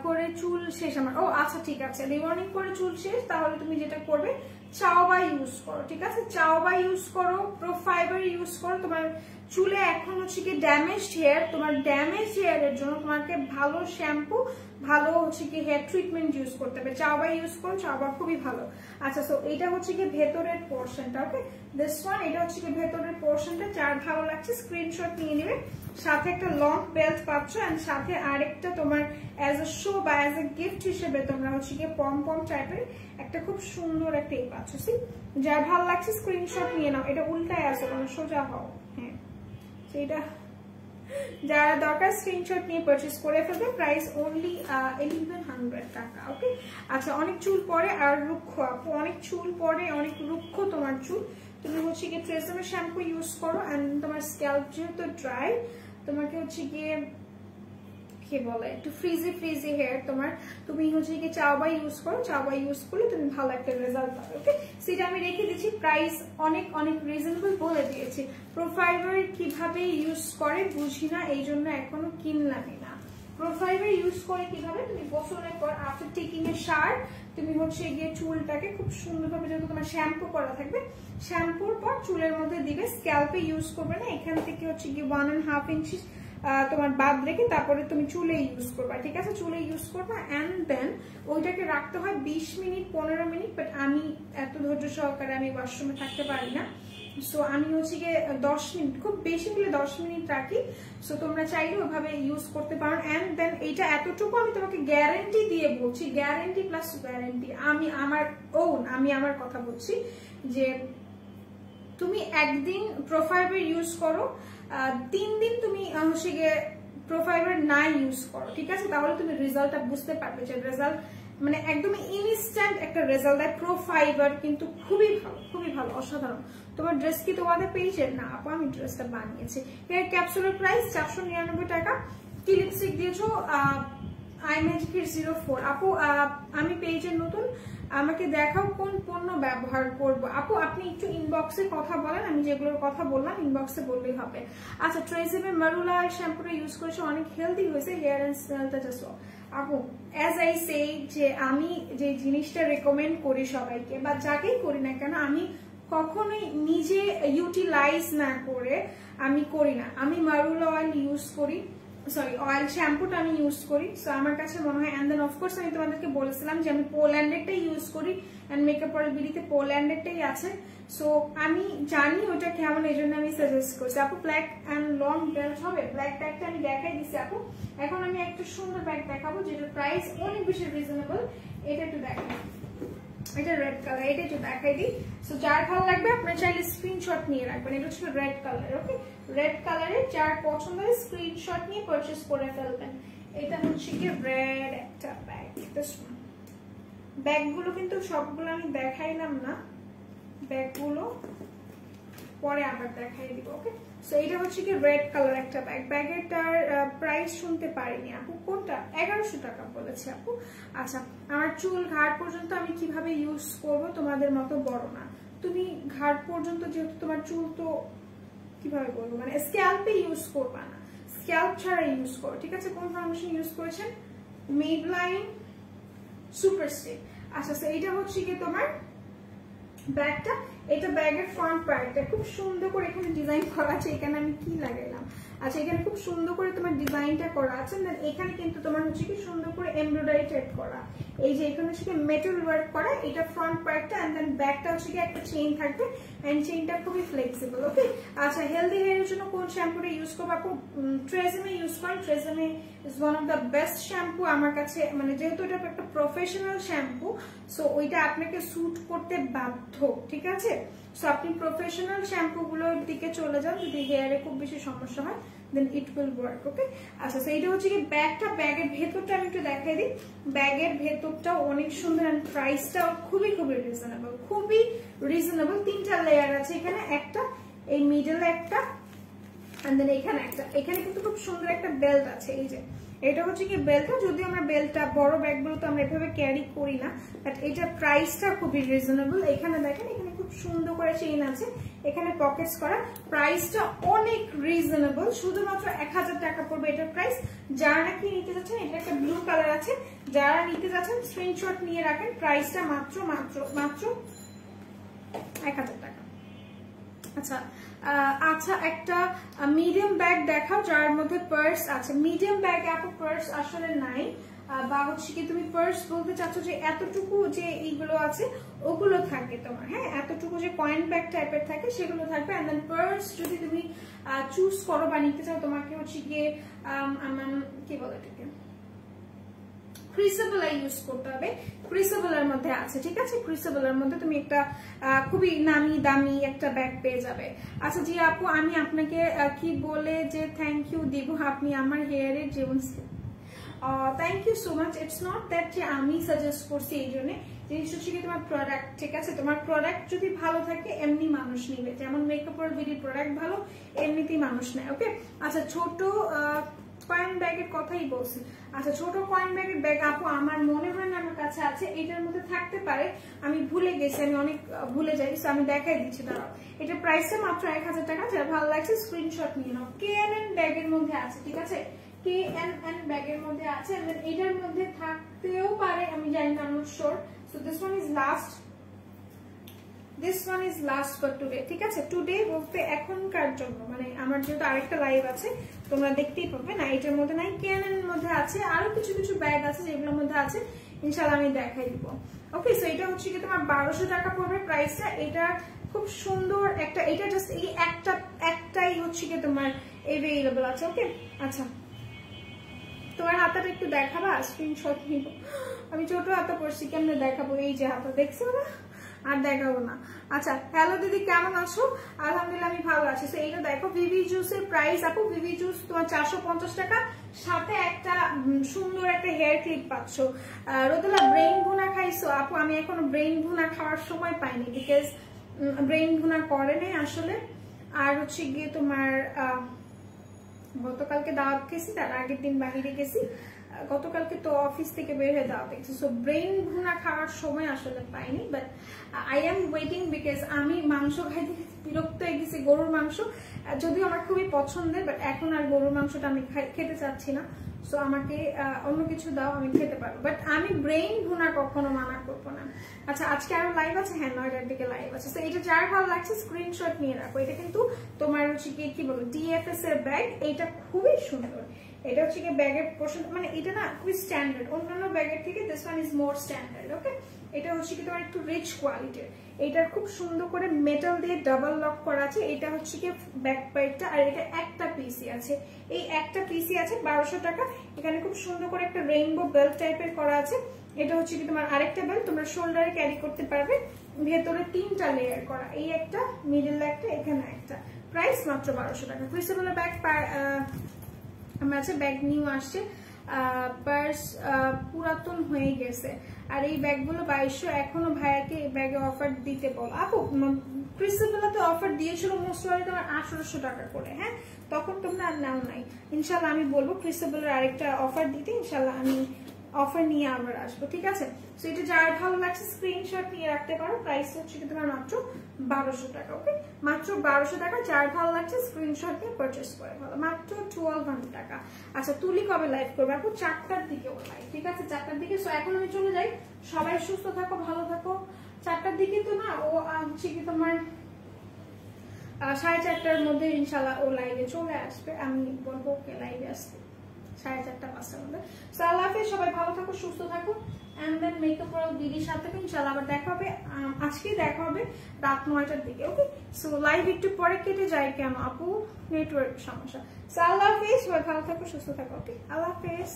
করে চুল শেষ আমার। ও আচ্ছা, ঠিক আছে, রিবর্নিং করে চুল শেষ, তাহলে তুমি যেটা করবে চাওবা ইউজ করো, ঠিক আছে, চাওবা ইউজ করো, প্রো ফাইবার ইউজ করো। তোমার চুলে এখন হচ্ছে কি ড্যামেজড হেয়ার, তোমার ড্যামেজড হেয়ারের জন্য তোমাকে ভালো শ্যাম্পু, ভালো হচ্ছে কি হেয়ার ট্রিটমেন্ট ইউজ করতে হবে। চাওবা ইউজ করো, চাওবা খুবই ভালো। আচ্ছা, সো এটা হচ্ছে কি ভেতরের পোর্শনটা। ওকে, দিস ওয়ান, এটা হচ্ছে কি ভেতরের পোর্শনটা। যার ভালো লাগছে স্ক্রিনশট নিয়ে নেবে। সাথে একটা লং বেল্ট পাচ্ছ, এন্ড সাথে আরেকটা তোমার অ্যাজ এ শো বা অ্যাজ এ গিফট হিসেবে তোমরা হচ্ছে কি পম পম টাইপের একটা খুব সুন্দর একটা এই পাচ্ছ। যার ভালো লাগছে স্ক্রিনশট নিয়ে নাও। এটা উল্টায় আছে, মানে সোজা হও। হ্যাঁ, এটা যারা দরকার স্ক্রিনশট নিয়ে পারচেজ করে ফেলবে, প্রাইস অনলি 1100 টাকা। ওকে, আচ্ছা অনেক চুল পরে আর রুক্ষ আপু, অনেক চুল পরে, অনেক রুক্ষ তোমার চুল, তুমি হচ্ছে গিয়ে ট্রেসেমের শ্যাম্পু ইউজ করো। এন্ড তোমার স্ক্যাল্প যেহেতু ড্রাই, তোমাকে হচ্ছে গিয়ে কি বলে একটু ফ্রিজি ফ্রিজি হেয়ার তোমার, তুমি হচ্ছে কি চাওবা ইউজ করো, চাওবা ইউজ করলে তুমি ভালো একটা রেজাল্ট পাবে। ওকে, সেটা আমি রেখে দিচ্ছি, প্রাইস অনেক অনেক রিজনেবল বলে দিয়েছি। প্রোফাইবার কিভাবে ইউজ করে বুঝি না, এই জন্য এখনো কিনলামই না। প্রোফাইবার ইউজ করে কিভাবে, তুমি গোসলের পর আফটার টেকিং এ শাওয়ার তুমি হচ্ছে গিয়ে চুলটাকে খুব সুন্দরভাবে, যেহেতু তোমার শ্যাম্পু করা থাকবে, শ্যাম্পুর পর চুলের মধ্যে দিবে, স্ক্যাল্পে ইউজ করবে না, এখান থেকে হচ্ছে গিয়ে 1.5 ইঞ্চি তোমার বাদ রেখে তারপরে তুমি চুলে ইউজ করবা, ঠিক আছে, চুলে ইউজ করবা। এন্ড দেন ওইটাকে রাখতে হয় 20 মিনিট 15 মিনিট, বাট আমি এত ধৈর্য সহকারে আমি ওয়াশরুমে থাকতে পারি না, সো আমি হচ্ছে গিয়ে 10 মিনিট, খুব বেশি হলে 10 মিনিট রাখি। সো তোমরা চাইলে ওইভাবে ইউজ করতে পারো। এন্ড দেন এইটা এতটুকু আমি তোমাকে গ্যারান্টি দিয়ে বলছি, গ্যারান্টি প্লাস গ্যারান্টি, আমি আমার কথা বলছি যে তুমি একদিন প্রোফাইবার ইউজ করো, 3 দিন তুমি হচ্ছে গিয়ে প্রোফাইবার না ইউজ করো, ঠিক আছে, তাহলে তুমি রেজাল্টটা বুঝতে পারবে যে রেজাল্ট মানে একদম ইনস্ট্যান্ট একটা রেজাল্ট দেয়। প্রোফাইবার কিন্তু খুবই ভালো, অসাধারণ। তোমার ড্রেস কি তোমাদের পেয়েছে? না আপু, আমি ড্রেসটা বানিয়েছি। এর ক্যাপসুলের প্রাইস 499 টাকা। কি লিপস্টিক দিয়েছো? আই ম্যাজিকের 04। আপু আমি পেজের নতুন, আমাকে দেখাও কোন পণ্য ব্যবহার করব। আপু আপনি একটু ইনবক্সে কথা বলেন, আমি যেগুলোর কথা বললাম ইনবক্সে বললেই হবে। আচ্ছা, ট্রেসেমের মারুলা শ্যাম্পুটা ইউজ করেছে, অনেক হেলদি হয়েছে, হেয়ার এন্ড স্মেলটা জাস্ট। আপু অ্যাজ আই সে, যে আমি যে জিনিসটা রেকমেন্ড করি সবাইকে বা যাকেই করি না কেন, আমি কখনোই নিজে ইউটিলাইজ না করে আমি করি না। আমি মারুলা অয়েল ইউজ করি, সরি অয়েল শ্যাম্পুটা আমি ইউজ করি, সো আমার কাছে মনে হয়। এন্ড দেন অফকোর্স আমি তোমাদেরকে বলেছিলাম যে আমি পোল্যান্ডেরটাই ইউজ করি, এন্ড মেকআপ অয়েল বিডিতে পোল্যান্ডেরটাই আছে, সো আমি জানি ওটা কেমন, এই জন্য আমি সাজেস্ট করছি। আপু ব্ল্যাক অ্যান্ড লং বেল্ট হবে? ব্ল্যাক ব্যাগটা আমি দেখাই দিচ্ছি আপু। এখন আমি একটা সুন্দর ব্যাগ দেখাবো যেটার প্রাইস অনেক বেশি রিজনেবল। এটা একটু দেখাই, এটা রেড কালার, এটা একটু দেখাই দিই। সো যার ভালো লাগবে আপনার চাইলে স্ক্রিনশট নিয়ে রাখবেন। এটা হচ্ছে রেড কালার। ওকে, রেড কালারের যার পছন্দ হয় স্ক্রিনশট নিয়ে পারচেজ করে ফেলবেন। এটা হচ্ছে কি রেড একটা ব্যাগ। ব্যাগগুলো কিন্তু সবগুলো আমি দেখাইলাম না, ব্যাগগুলো পরে আবার দেখাই দিব। ওকে, সো এটা হচ্ছে কি রেড কালার একটা ব্যাগ। ব্যাগেরটার প্রাইস শুনতে পারিনি আপু, কোনটা? 1100 টাকা বলেছে আপু। আচ্ছা, আমার চুল ঘাড় পর্যন্ত আমি কিভাবে ইউজ করব, তোমাদের মতো বড় না, তুমি ঘাড় পর্যন্ত, যেহেতু তোমার চুল, তো কিভাবে বলবো, মানে স্ক্যাল্পে ইউজ করবা না, স্ক্যাল্প ছাড়া ইউজ করো, ঠিক আছে। কোন ফাউন্ডেশন ইউজ করেছেন? মেবলাইন সুপার স্টে। আচ্ছা, এইটা হচ্ছে কি তোমার ব্যাগটা, এটা ব্যাগের ফ্রন্ট পার্টটা খুব সুন্দর করে এখানে ডিজাইন করা আছে। এখানে আমি কি লাগাইলাম, আচ্ছা এখানে খুব সুন্দর করে তোমার ডিজাইনটা করা আছে। দেন এখানে কিন্তু তোমার হচ্ছে কি সুন্দর করে এমব্রয়ডারি টাইপ করা, এই যে এখানে হচ্ছে কি মেটাল ওয়ার্ক করা, এটা ফ্রন্ট পার্টটা। এন্ড দেন ব্যাগটা হচ্ছে কি একটা চেইন থাকবে, এন্ড চেইনটা খুবই ফ্লেক্সিবল। ওকে, আচ্ছা হেলদি হেয়ারের জন্য কোন শ্যাম্পুটা ইউজ করবো আপু? ট্রেসেমে ইউজ করেন, TRESemme is one of the best shampoo আমার কাছে, মানে যেহেতু এটা একটা প্রফেশনাল শ্যাম্পু, সো ওইটা আপনাকে স্যুট করতে বাধ্য, ঠিক আছে। সো আপনি প্রফেশনাল শ্যাম্পু গুলোর দিকে চলে যান যদি হেয়ারে খুব বেশি সমস্যা হয়, দেন ইট উইল ওয়ার্ক। ওকে, আচ্ছা এইটা হচ্ছে কি ব্যাগটা, ব্যাগের ভেতরটা আমি একটু দেখাই দিই। ব্যাগের ভেতরটা অনেক সুন্দর, এন্ড প্রাইসটাও খুবই রিজনেবল, খুবই রিজনেবল। 3টা লেয়ার আছে এখানে, একটা এই মিডলে একটা, এন্ড দেন এখানে একটা। এখানে কিন্তু খুব সুন্দর একটা বেল্ট আছে, এই যে এটা হচ্ছে কি বেল্টটা, যদিও আমরা বেল্টটা বড় ব্যাগগুলো তো আমরা এভাবে ক্যারি করি না, বাট এটা প্রাইসটা খুবই রিজনেবল। এখানে দেখেন, এখানে খুব সুন্দর করে চেইন আছে, এখানে পকেটস করা, প্রাইসটা অনেক রিজনেবল, শুধুমাত্র 1000 টাকা পড়বে এটার প্রাইস। যারা নাকি নিতে যাচ্ছেন, এটা একটা ব্লু কালার আছে, যারা নিতে যাচ্ছেন স্ক্রিনশট নিয়ে রাখেন, প্রাইসটা মাত্র 1000 টাকা। আচ্ছা আচ্ছা, একটা মিডিয়াম ব্যাগ দেখাও যার মধ্যে পার্স আছে। মিডিয়াম ব্যাগে আপু পার্স আসলে নাই, বা হচ্ছে কি তুমি পার্স বলতে চাচ্ছ যে এতটুকু যে এইগুলো আছে ওগুলো থাকে তোমার, হ্যাঁ, এতটুকু যে কয়েন ব্যাগ টাইপের থাকে সেগুলো থাকবে। এন্ড দেন পার্স যদি তুমি চুজ করো বা নিতে চাও, তোমাকে হচ্ছে গিয়ে কি বলে এটাকে, ক্রিসেবল ইউজ করতে হবে, ক্রিসেবলের মধ্যে আছে, ঠিক আছে? ক্রিসেবলের মধ্যে তুমি একটা খুবই নামি দামি একটা ব্যাগ পেয়ে যাবে। আচ্ছা জি আপু, আমি আপনাকে কি বলে যে থ্যাংক ইউ দিব, আপনি আমার হেয়ারের জীবন। Thank you so much. It's not that যে আমি সাজেস্ট করছি এই জন্য, জিনিস হচ্ছে কি তোমার প্রোডাক্ট, ঠিক আছে? তোমার প্রোডাক্ট যদি ভালো থাকে এমনি মানুষ নিবে, যেমন মেকআপ আর বিউটি প্রোডাক্ট ভালো এমনিতেই মানুষ নেয়, ওকে? আচ্ছা ছোট কয়েন ব্যাগের কথাই বলছি। আচ্ছা ছোট কয়েন ব্যাগের ব্যাগ আপু আমার মনে হয় না আমার কাছে আছে, এটার মধ্যে থাকতে পারে, আমি ভুলে গেছি, আমি অনেক ভুলে যাই, আমি দেখাই দিচ্ছি দাঁড়াও। এটা প্রাইসে মাত্র 1000 টাকা, যারা ভালো লাগছে স্ক্রিনশট নিয়ে নাও। KNN ব্যাগের মধ্যে আছে, ঠিক আছে? KNN ব্যাগের মধ্যে আছে, এটার মধ্যে থাকতেও পারে, আমি জানি না, I'm not sure. So this one is last for today, ঠিক আছে? টুডে বলতে এখনকার জন্য, মানে আমার যেহেতু আরেকটা লাইভ আছে তোমরা দেখতেই পাবে না, এটার মধ্যে নাই। KNN এর মধ্যে আছে, আরো কিছু কিছু ব্যাগ আছে যেগুলোর মধ্যে আছে, ইনশাআল্লাহ আমি দেখাই দিব, ওকে? সো এটা হচ্ছে কি তোমার 1200 টাকা পড়বে প্রাইসটা। এটা খুব সুন্দর একটা, এটা জাস্ট এই একটাই হচ্ছে কি তোমার अवेलेबल আছে, ওকে? আচ্ছা তোমার হাতাটা একটু দেখাবা, স্ক্রিনশট নিব। আমি ছোট হাতা পরছি, কেমনে দেখাবো? এই যে হাতা দেখছো না, আর দেখাবো না। আচ্ছা হ্যালো দিদি, কেমন আছো? আলহামদুলিল্লাহ আমি ভালো আছি। তো এইটা দেখো, ভিভি জুসের প্রাইস আপু, ভিভি জুস তোমার 450 টাকা, সাথে একটা সুন্দর একটা হেয়ার ক্লিপ পাচ্ছ। রোদেলা ব্রেইন ভুনা খাইছো? আপু আমি এখনো ব্রেইন ভুনা খাওয়ার সময় পাইনি, বিকজ ব্রেইন ভুনা করে নেই আসলে। আর হচ্ছে গিয়ে তোমার গতকালকে দাওয়াত খেয়েছি, তার আগের দিন বাহিরে গেছি, গতকালকে তো অফিস থেকে বের হয়ে দাওয়াত দেখছি। সো ব্রেইন ভুনা খাওয়ার সময় আসলে পাইনি, but I am waiting, because আমি মাংস খাইতে বিরক্ত হয়ে গেছি। গরুর মাংস যদিও আমার খুবই পছন্দের, বাট এখন আর গরুর মাংসটা আমি খেতে চাচ্ছি না। সো আমাকে অন্য কিছু দাও, আমি খেতে পারবো, বাট আমি ব্রেইন ভুনা কখনো মানা করবো না। আচ্ছা আজকে আরো লাইভ আছে, হ্যাঁ 9টার দিকে লাইভ আছে। তো এটা যার ভালো লাগছে স্ক্রিনশট নিয়ে রাখো। এটা কিন্তু তোমার হচ্ছে কি বলো, DFS এর ব্যাগ, এইটা খুবই সুন্দর। এটা হচ্ছে কি ব্যাগের পোর্শন, মানে এটা না খুবই স্ট্যান্ডার্ড, অন্যান্য ব্যাগের থেকে this one is more standard, okay? এটা হচ্ছে কি তোমার একটু রিচ কোয়ালিটির, এটার খুব সুন্দর করে মেটাল দিয়ে ডাবল লক করা আছে। এটা হচ্ছে কি ব্যাক পার্টটা, আর এটা একটা পিসি আছে, এই একটা পিসি আছে 1200 টাকা। এখানে খুব সুন্দর করে একটা রেইনবো বেল্ট টাইপের করা আছে। এটা হচ্ছে কি তোমার আরেকটা বেল্ট, তোমরা শোল্ডারে ক্যারি করতে পারবে। ভেতরে 3টা লেয়ার করা, এই একটা, মিডল একটা, এখানে একটা। প্রাইস মাত্র 1200 টাকা। ক্রিসেবলের ব্যাগ আমার আছে, ব্যাগ নিউ আসছে, পার্স পুরাতন হয়ে গেছে, আর এই ব্যাগগুলো 2200। এখনো ভাইয়াকে ব্যাগে অফার দিতে বল আপু। ক্রিসেবলাতে অফার দিয়েছিল মোস্ট ওয়ালি তোমার 1800 টাকা করে, হ্যাঁ? তখন তোমরা আর নাও নাই। ইনশাল্লাহ আমি বলবো ক্রিসেবলের আরেকটা অফার দিতে, ইনশাল্লাহ আমি অফার নিয়ে আবার আসবো, ঠিক আছে? সো এটা যার ভালো লাগছে স্ক্রিনশট নিয়ে রাখতে পারো। প্রাইস হচ্ছে কি তোমার মাত্র 1200 টাকা, ওকে? মাত্র 1200 টাকা, যার ভালো লাগছে স্ক্রিনশট নিয়ে পারচেস করে ভালো, মাত্র 1200 টাকা। আচ্ছা তুলি কবে লাইভ করবে আপু? 4টার দিকে ও লাইভ, ঠিক আছে? 4টার দিকে। সো এখন আমি চলে যাই, সবাই সুস্থ থাকো, ভালো থাকো। 4টার দিকে তো না, ও হচ্ছে কি তোমার 4:30টার মধ্যে ইনশাল্লাহ ও লাইভে চলে আসবে, আমি বলবো ওকে লাইভে আসবে 4:30 5টার মধ্যে। সো আল্লাহ হাফেজ, সবাই ভালো থাকো, সুস্থ থাকো। এন্ড দেন মেকআপ ওয়ার্ল্ড দিদির সাথে ইনশাআল্লাহ আবার দেখা হবে, আজকেই দেখা হবে রাত 9টার দিকে, ওকে? সো লাইভ একটু পরে কেটে যায় কেন আপু? নেটওয়ার্ক সমস্যা। সো আল্লাহ হাফেজ, সবাই ভালো থাকো, সুস্থ থাকো, ওকে? আল্লাহ হাফেজ।